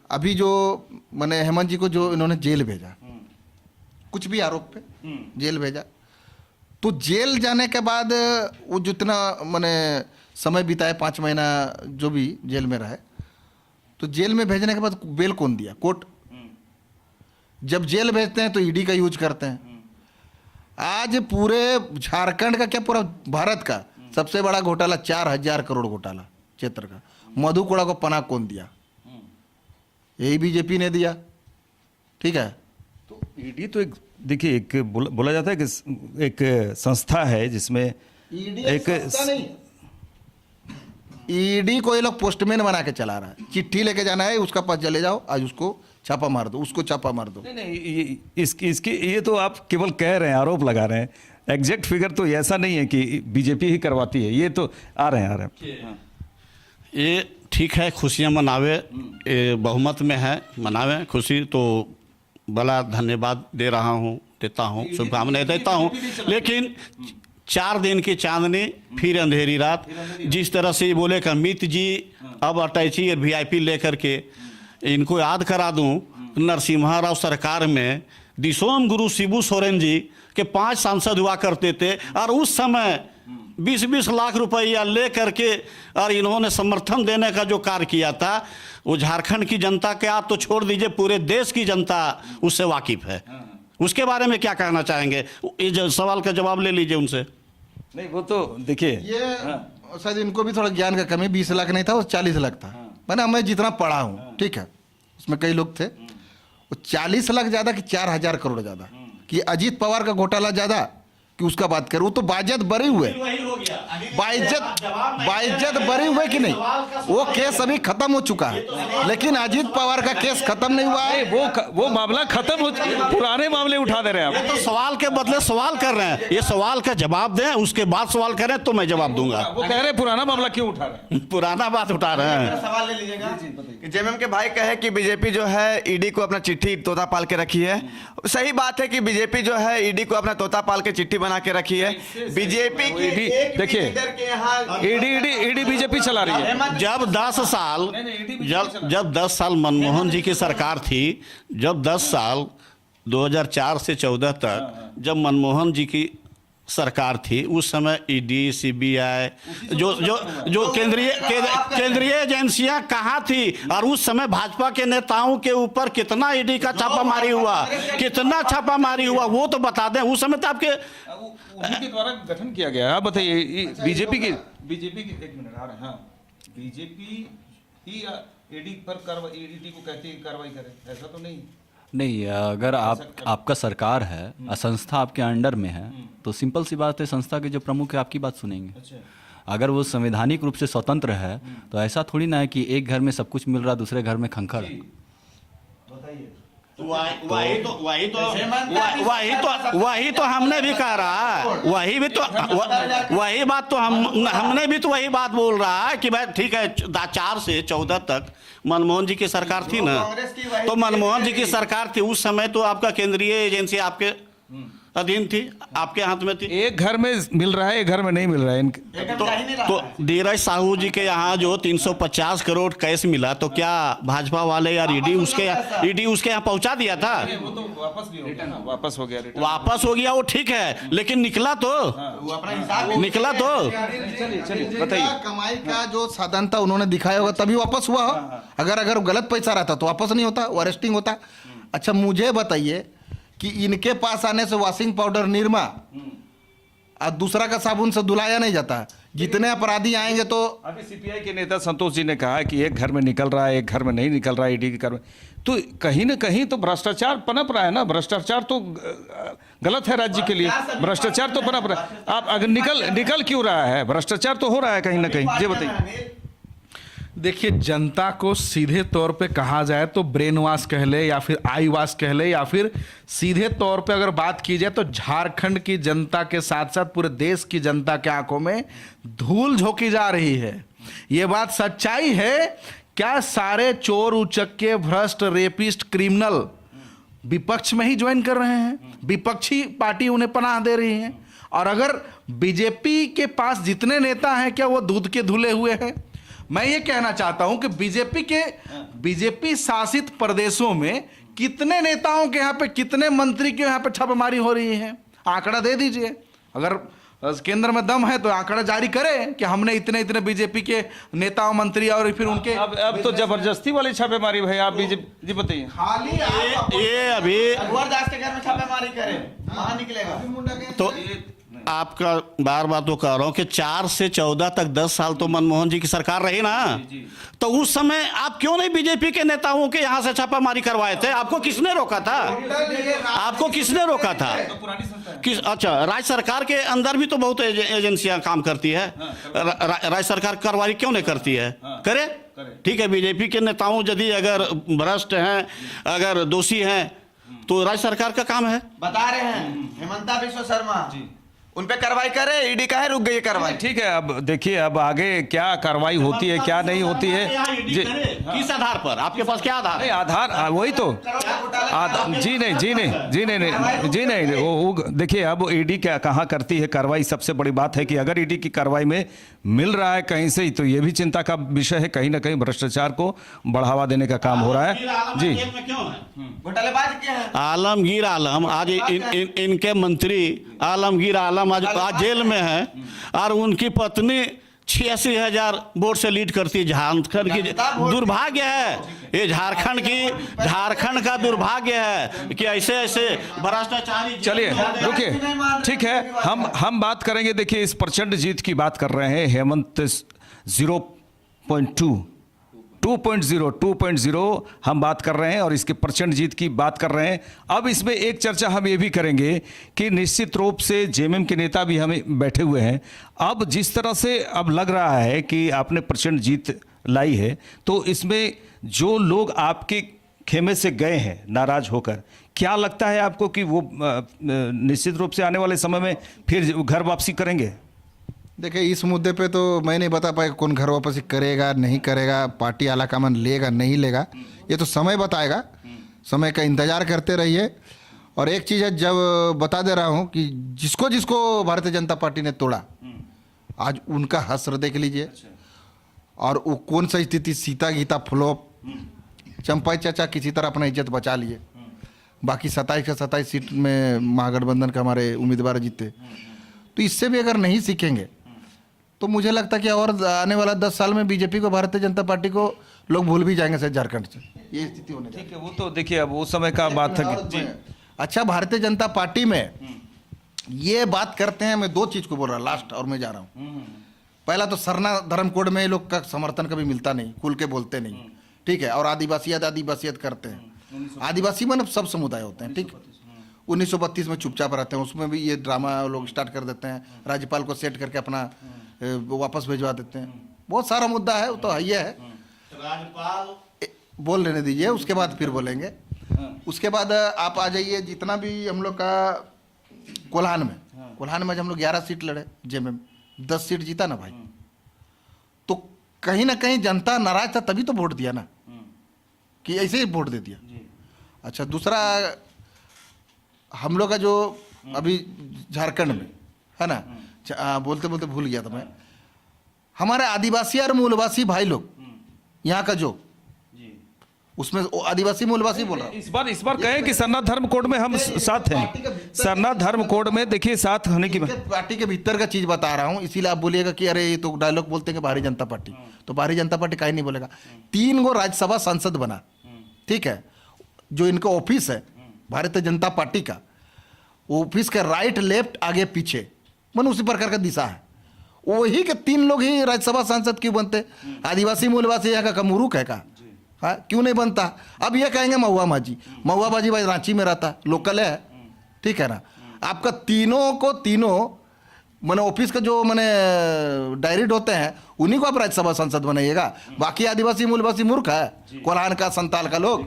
अभी जो मैंने हेमंत जी को जो इन्होंने जेल भेजा, कुछ भी आरोप पे जेल भेजा, तो जेल जाने के बाद वो जितना मैंने समय बिताए 5 महीना जो भी जेल में रहे, तो जेल में भेजने के बाद बेल कौन दिया? कोर्ट। जब जेल भेजते हैं तो ईडी का यूज करते हैं। आज पूरे झारखंड का क्या पूरा भारत का सबसे बड़ा घोटाला 4000 करोड़ घोटाला क्षेत्र का, मधु कोड़ा को पनाह कौन दिया? यही बीजेपी ने दिया। ठीक है, तो ईडी तो एक देखिए, एक बोला जाता है कि एक संस्था है जिसमें एक ईडी को ये लोग पोस्टमैन बना के चला रहा है। चिट्ठी लेके जाना है, उसका पास चले जाओ, आज उसको छापा मार दो, उसको छापा मार दो। नहीं, इसकी ये तो आप केवल कह रहे हैं, आरोप लगा रहे हैं। एग्जैक्ट फिगर तो ऐसा नहीं है कि बीजेपी ही करवाती है, ये तो आ रहे हैं। ये ठीक है, खुशियाँ मनावे, ये बहुमत में है, मनावे खुशी। तो बड़ा धन्यवाद देता हूँ, शुभकामनाएं देता हूँ। लेकिन 4 दिन की चांदनी फिर अंधेरी रात। जिस तरह से ये बोले कि अमित जी अब अटैची और VIP लेकर के, इनको याद करा दूं, नरसिम्हा राव सरकार में दिसोम गुरु शिबू सोरेन जी के 5 सांसद हुआ करते थे, और उस समय 20-20 लाख रुपया ले करके और इन्होंने समर्थन देने का जो कार्य किया था, वो झारखंड की जनता के आप तो छोड़ दीजिए, पूरे देश की जनता उससे वाकिफ है। उसके बारे में क्या कहना चाहेंगे? ये सवाल का जवाब ले लीजिए उनसे। नहीं, वो तो देखिए, ये शायद इनको भी थोड़ा ज्ञान का कमी। 20 लाख नहीं था, वो 40 लाख था। मैंने मैं जितना पढ़ा हूँ, ठीक है, उसमें कई लोग थे, वो 40 लाख ज़्यादा कि 4000 करोड़ ज़्यादा, कि अजीत पवार का घोटाला ज़्यादा कि उसका बात करें? वो तो बाइज्जत बरी हुए, बाइज्जत बरी हुए कि नहीं? वो केस अभी खत्म हो चुका है, लेकिन अजीत पवार का केस खत्म नहीं हुआ है। वो मामला खत्म हो, पुराने मामले उठा दे रहे हैं आप। तो सवाल के बदले सवाल कर रहे हैं, ये सवाल का जवाब दें, उसके बाद सवाल करें तो मैं जवाब दूंगा। वो कह रहे हैं पुराना मामला क्यों उठा रहे हैं? पुराना बात उठा रहे हैं। सवाल ले लीजिएगा कि जेएमएम के भाई कहे कि बीजेपी जो है ईडी को अपना चिट्ठी तोता पाल के रखी है। सही बात है कि बीजेपी जो है ईडी को अपना तोता पाल के चिट्ठी बना बना के रखी है बीजेपी की। ईडी एक भी देखिए, लीडर के यहाँ ईडी बीजेपी चला रही है। जब 10 साल मनमोहन जी की सरकार थी, जब 10 साल 2004 से 14 तक जब मनमोहन जी की सरकार थी, उस समय ईडी, सीबीआई जो केंद्रीय एजेंसियां कहाँ थी, और उस समय भाजपा के नेताओं के ऊपर कितना ईडी का छापामारी हुआ, कितना छापामारी हुआ, वो तो बता दें। उस समय तो आपके उन्हीं के द्वारा गठन किया गया है। आप बताइए, बीजेपी की एक मिनट आ रहे हैं। हाँ, बीजेपी ही ईडी पर ईडी को कहती है कार्रवाई करे, ऐसा तो नहीं। नहीं, अगर आपका सरकार है, संस्था आपके अंडर में है, तो सिंपल सी बात है, संस्था के जो प्रमुख है आपकी बात सुनेंगे। अगर वो संवैधानिक रूप से स्वतंत्र है तो ऐसा थोड़ी ना है कि एक घर में सब कुछ मिल रहा, दूसरे घर में खंखर। वही तो हमने भी कह रहा है, वही बात तो हमने भी तो वही बात बोल रहा है कि भाई ठीक है, 4 से 14 तक मनमोहन जी की सरकार थी ना, तो मनमोहन जी की सरकार थी, उस समय तो आपका केंद्रीय एजेंसी आपके अधीन थी, आपके हाथ में थी। एक घर में मिल रहा है, एक घर में नहीं मिल रहा है। तो धीरज साहू जी के यहाँ जो 350 करोड़ कैश मिला, तो क्या भाजपा वाले या ईडी उसके यहाँ पहुंचा दिया था? वो तो वापस हो गया, वापस हो गया, वो ठीक है, लेकिन निकला तो चलिए बताइए। कमाई का जो साधन था उन्होंने दिखाया होगा तभी वापस हुआ हो। अगर गलत पैसा रहता तो वापस नहीं होता, वो अरेस्टिंग होता। अच्छा, मुझे बताइए कि इनके पास आने से वॉशिंग पाउडर निरमा और दूसरा का साबुन से धुलाया नहीं जाता। जितने अपराधी आएंगे तो अभी सीपीआई के नेता संतोष जी ने कहा कि एक घर में निकल रहा है, एक घर में नहीं निकल रहा है ईडी के घर में, तो कहीं ना कहीं तो भ्रष्टाचार पनप रहा है ना। भ्रष्टाचार तो गलत है राज्य के लिए, भ्रष्टाचार तो पनप रहा है। आप अगर निकल क्यों रहा है? भ्रष्टाचार तो हो रहा है कहीं ना कहीं। ये बताइए। देखिए, जनता को सीधे तौर पे कहा जाए तो ब्रेन वॉश कह ले, या फिर आई वॉश कह ले, या फिर सीधे तौर पे अगर बात की जाए तो झारखंड की जनता के साथ साथ पूरे देश की जनता के आंखों में धूल झोंकी जा रही है। ये बात सच्चाई है। क्या सारे चोर, उचक्के, भ्रष्ट, रेपिस्ट, क्रिमिनल विपक्ष में ही ज्वाइन कर रहे हैं? विपक्षी पार्टी उन्हें पनाह दे रही है। और अगर बीजेपी के पास जितने नेता हैं, क्या वो दूध के धुले हुए हैं? मैं ये कहना चाहता हूं कि बीजेपी शासित प्रदेशों में कितने नेताओं के यहाँ पे, कितने मंत्री के यहाँ पे छापेमारी हो रही है? आंकड़ा दे दीजिए। अगर केंद्र में दम है तो आंकड़ा जारी करें कि हमने इतने बीजेपी के नेताओं, मंत्री और फिर उनके। अब तो जबरदस्ती वाली छापेमारी भाई। आप बीजेपी जी बताइए। खाली ये अभी दास के घर में छापेमारी करें, वहां निकलेगा तो आपका बार तो कह रहा हूं कि 4 से 14 तक 10 साल तो मनमोहन जी की सरकार रही ना, तो उस समय आप क्यों नहीं बीजेपी के नेताओं के यहां से छापामारी करवाए थे? आपको किसने रोका था? अच्छा, राज्य सरकार के अंदर भी तो बहुत एजेंसियां काम करती है। राज्य सरकार कार्रवाई क्यों नहीं करती है? करे, ठीक है। बीजेपी के नेताओं यदि अगर भ्रष्ट हैं, अगर दोषी हैं, तो राज्य सरकार का काम है। बता रहे हैं हेमंता बिश्व शर्मा उन पे कार्रवाई करे, ईडी का है रुक गई कार्रवाई। ठीक है, अब देखिए अब आगे क्या कार्रवाई होती है, क्या नहीं होती है। किस आधार पर? आपके पास क्या आधार? नहीं, आधार वही तो जी नहीं वो देखिए, अब ईडी क्या कहाँ करती है कार्रवाई। सबसे बड़ी बात है कि अगर ईडी की कार्रवाई में मिल रहा है कहीं से, तो ये भी चिंता का विषय है। कहीं ना कहीं भ्रष्टाचार को बढ़ावा देने का काम हो रहा है। जी, घोटालेबाज क्या है? आलमगीर आलम आज इनके मंत्री आलमगीर आलम आज जेल में है, और उनकी पत्नी 86,000 वोट से लीड करती है। झारखंड की दुर्भाग्य है ये, झारखंड का दुर्भाग्य है कि ऐसे भ्रष्टाचारी। चलिए रुकिए, ठीक है, हम बात करेंगे। देखिए, इस प्रचंड जीत की बात कर रहे हैं। हेमंत 2.0 हम बात कर रहे हैं और इसके प्रचंड जीत की बात कर रहे हैं। अब इसमें एक चर्चा हम ये भी करेंगे कि निश्चित रूप से जेएमएम के नेता भी हमें बैठे हुए हैं। अब जिस तरह से अब लग रहा है कि आपने प्रचंड जीत लाई है, तो इसमें जो लोग आपके खेमे से गए हैं नाराज होकर, क्या लगता है आपको कि वो निश्चित रूप से आने वाले समय में फिर घर वापसी करेंगे? देखिए, इस मुद्दे पे तो मैं नहीं बता पाएगा कौन घर वापसी करेगा, नहीं करेगा, पार्टी आलाकमान लेगा, नहीं लेगा, ये तो समय बताएगा। समय का इंतजार करते रहिए। और एक चीज़ है, जब बता दे रहा हूँ कि जिसको जिसको भारतीय जनता पार्टी ने तोड़ा, आज उनका हश्र देख लीजिए। और वो कौन सा स्थिति, सीता गीता फ्लॉप, चंपाई चाचा किसी तरह अपना इज्जत बचा लिए, बाकी 27 का 27 सीट में महागठबंधन का हमारे उम्मीदवार जीते। तो इससे भी अगर नहीं सीखेंगे तो मुझे लगता है कि और आने वाला 10 साल में बीजेपी को, भारतीय जनता पार्टी को लोग भूल भी जाएंगे शायद झारखंड से। ये स्थिति होने ठीक है, वो तो देखिए अब वो समय का बात है कि जी। अच्छा, भारतीय जनता पार्टी में ये बात करते हैं, मैं 2 चीज को बोल रहा हूँ लास्ट, और मैं जा रहा हूँ। पहला तो सरना धर्म कोड में ये लोग का समर्थन कभी मिलता नहीं, खुल के बोलते नहीं, ठीक है। और आदिवासियत करते हैं। आदिवासी मतलब सब समुदाय होते हैं, ठीक। 1932 में चुपचाप रहते हैं, उसमें भी ये ड्रामा लोग स्टार्ट कर देते हैं, राज्यपाल को सेट करके अपना वापस भिजवा देते हैं। बहुत सारा मुद्दा है, वो तो है ही है। राज्यपाल बोल लेने दीजिए, उसके बाद फिर बोलेंगे। उसके बाद आप आ जाइए, जितना भी हम लोग का कोल्हान में जब हम लोग 11 सीट लड़े, जेएमएम 10 सीट जीता ना भाई, तो कहीं ना कहीं जनता नाराज था, तभी तो वोट दिया ना, कि ऐसे ही वोट दे दिया। अच्छा, दूसरा हम लोग का जो अभी झारखंड में है ना, बोलते बोलते भूल गया था मैं, हमारे आदिवासी और मूलवासी भाई लोग यहाँ का जो, उसमें आदिवासी मूलवासी बोल रहा हूं। इस बार कहें कि सरना धर्म कोड में हम साथ हैं। सरना धर्म कोड में देखिए साथ होने की पार्टी के भीतर का चीज बता रहा हूं, इसीलिए आप बोलिएगा कि अरे ये तो डायलॉग बोलते हैं कि भारतीय जनता पार्टी, तो भारतीय जनता पार्टी काहे नहीं बोलेगा। 3 गो राज्यसभा सांसद बना, ठीक है, जो इनका ऑफिस है भारतीय जनता पार्टी का, ऑफिस के राइट लेफ्ट आगे पीछे मन उसी प्रकार का दिशा है, वही के 3 लोग ही राज्यसभा सांसद क्यों बनते? आदिवासी मूलवासी यहाँ का मुरूख है का? हाँ, क्यों नहीं बनता? अब ये कहेंगे महुआ माजी भाई रांची में रहता, लोकल है, ठीक है ना। आपका तीनों मैंने ऑफिस का जो मैंने डायरेक्ट होते हैं, उन्हीं को आप राज्यसभा सांसद बनाइएगा। बाकी आदिवासी मूलवासी मूर्ख है, कोल्हान का संताल का लोग।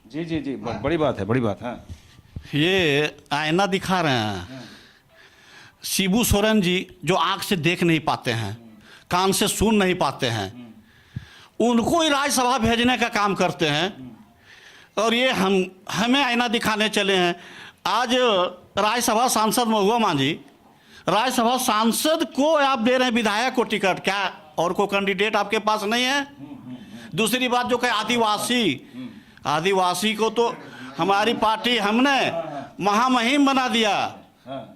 जी बड़ी बात है। ये आईना दिखा रहे हैं। शिबू सोरेन जी जो आंख से देख नहीं पाते हैं, कान से सुन नहीं पाते हैं, उनको ही राज्यसभा भेजने का काम करते हैं। और ये हमें आईना दिखाने चले हैं। आज राज्यसभा सांसद महुआ मांझी, राज्यसभा सांसद को आप दे रहे हैं विधायक को टिकट, क्या और कोई कैंडिडेट आपके पास नहीं है? दूसरी बात जो कहे आदिवासी को तो हमारी पार्टी हमने महामहिम बना दिया,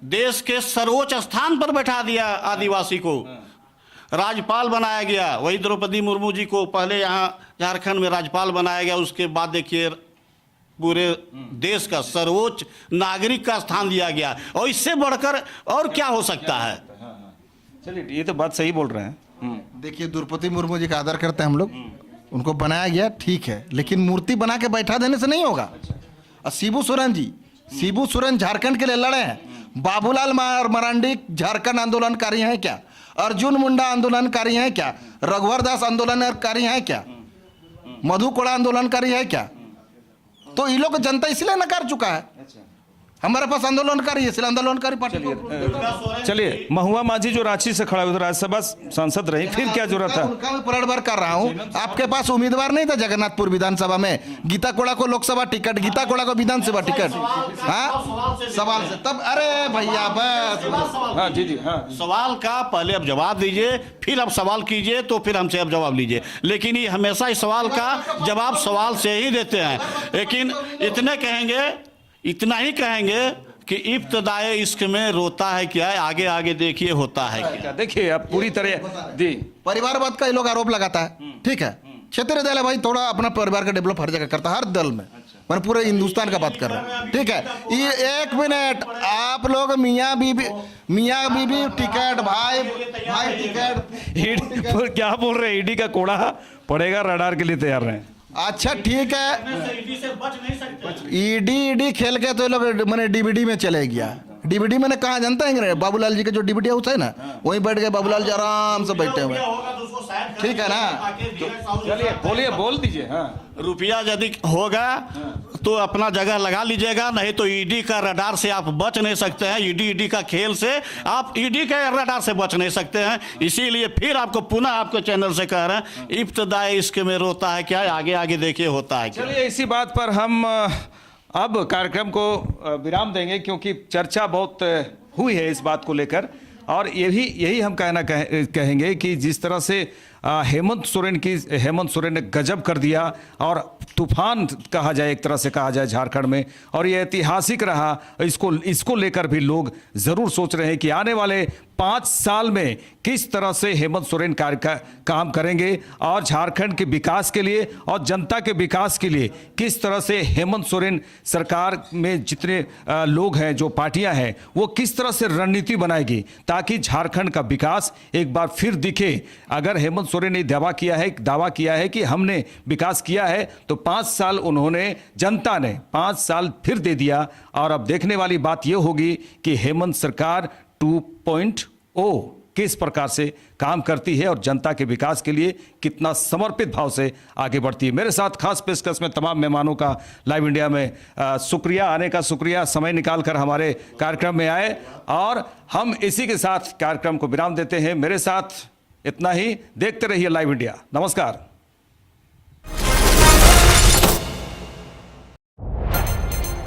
देश के सर्वोच्च स्थान पर बैठा दिया आदिवासी को, राज्यपाल बनाया गया। वही द्रौपदी मुर्मू जी को पहले यहाँ झारखंड में राज्यपाल बनाया गया, उसके बाद देखिए पूरे देश का सर्वोच्च नागरिक का स्थान दिया गया। और इससे बढ़कर और क्या हो सकता है? चलिए, ये तो बात सही बोल रहे हैं। देखिए, द्रौपदी मुर्मू जी का आदर करते हैं हम लोग, उनको बनाया गया, ठीक है, लेकिन मूर्ति बना के बैठा देने से नहीं होगा। और शिबू सोरेन झारखंड के लिए लड़े हैं। बाबूलाल मरांडी झारखंड आंदोलनकारी हैं क्या? अर्जुन मुंडा आंदोलनकारी हैं क्या? रघुवर दास आंदोलनकारी हैं क्या? मधु कोड़ा आंदोलनकारी है क्या? तो ये लोग जनता इसलिए नकार चुका है। हमारे पास आंदोलनकारी है, इसलिए आंदोलनकारी पार्टी को। चलिए, महुआ मांझी जो रांची से खड़ा हुआ राज्यसभा सांसद रही, फिर क्या जरूरत है? उनका मैं पुनर्वार कर रहा हूँ। आपके पास उम्मीदवार नहीं था जगन्नाथपुर विधानसभा में? गीता कोड़ा को लोकसभा टिकट, गीता कोड़ा को विधानसभा टिकट। हाँ, सवाल से तब, अरे भैया बस। हाँ जी हाँ, सवाल का पहले आप जवाब दीजिए, फिर आप सवाल कीजिए, तो फिर हमसे आप जवाब लीजिए। लेकिन ये हमेशा इस सवाल का जवाब सवाल से ही देते हैं। लेकिन इतना ही कहेंगे कि इब्तदाए इश्क में रोता है क्या, आगे आगे देखिए होता है क्या। देखिए अब पूरी तरह जी परिवारवाद का ये लोग आरोप लगाता है, ठीक है। क्षेत्रीय दल है भाई, थोड़ा अपना परिवार का डेवलप हर जगह करता है, हर दल में। मैं पूरे हिंदुस्तान का बात कर रहा हूँ, ठीक है। ये 1 मिनट, आप लोग मियाँ बीबी टिकट, भाई टिकट, क्या बोल रहे हैं? ईडी का कोड़ा पड़ेगा, रडार के लिए तैयार रहे। अच्छा ठीक है, ईडी खेल के तो लोग मैंने डीबीडी में चले गया। डीबीडी मैंने कहा जानता है? बाबूलाल जी का जो डीबीडी हाउस है ना, वहीं बैठ गए बाबूलाल जी आराम से बैठे हुए, ठीक है ना। चलिए बोलिए, बोल दीजिए। हाँ, रुपया यदि होगा तो अपना जगह लगा लीजिएगा, नहीं तो ईडी का रडार से आप बच नहीं सकते हैं। ईडी का खेल से आप ईडी के रडार से बच नहीं सकते हैं। इसीलिए फिर आपको पुनः आपके चैनल से कह रहे हैं, इब्तदाए इश्क में रोता है क्या, आगे आगे देखिए होता है क्या। चलिए इसी बात पर हम अब कार्यक्रम को विराम देंगे क्योंकि चर्चा बहुत हुई है इस बात को लेकर, और यही हम कहेंगे कि जिस तरह से हेमंत सोरेन ने गजब कर दिया और तूफान कहा जाए, एक तरह से कहा जाए झारखंड में, और ये ऐतिहासिक रहा। इसको लेकर भी लोग जरूर सोच रहे हैं कि आने वाले 5 साल में किस तरह से हेमंत सोरेन काम करेंगे और झारखंड के विकास के लिए और जनता के विकास के लिए किस तरह से हेमंत सोरेन सरकार में जितने लोग हैं, जो पार्टियां हैं, वो किस तरह से रणनीति बनाएगी ताकि झारखंड का विकास एक बार फिर दिखे। अगर हेमंत सोरेन ने दावा किया है कि हमने विकास किया है, तो 5 साल जनता ने 5 साल फिर दे दिया। और अब देखने वाली बात यह होगी कि हेमंत सरकार 2.0 किस प्रकार से काम करती है और जनता के विकास के लिए कितना समर्पित भाव से आगे बढ़ती है। मेरे साथ खास पेशकश में तमाम मेहमानों का लाइव इंडिया में शुक्रिया, आने का शुक्रिया, समय निकालकर हमारे कार्यक्रम में आए, और हम इसी के साथ कार्यक्रम को विराम देते हैं। मेरे साथ इतना ही, देखते रहिए लाइव इंडिया। नमस्कार।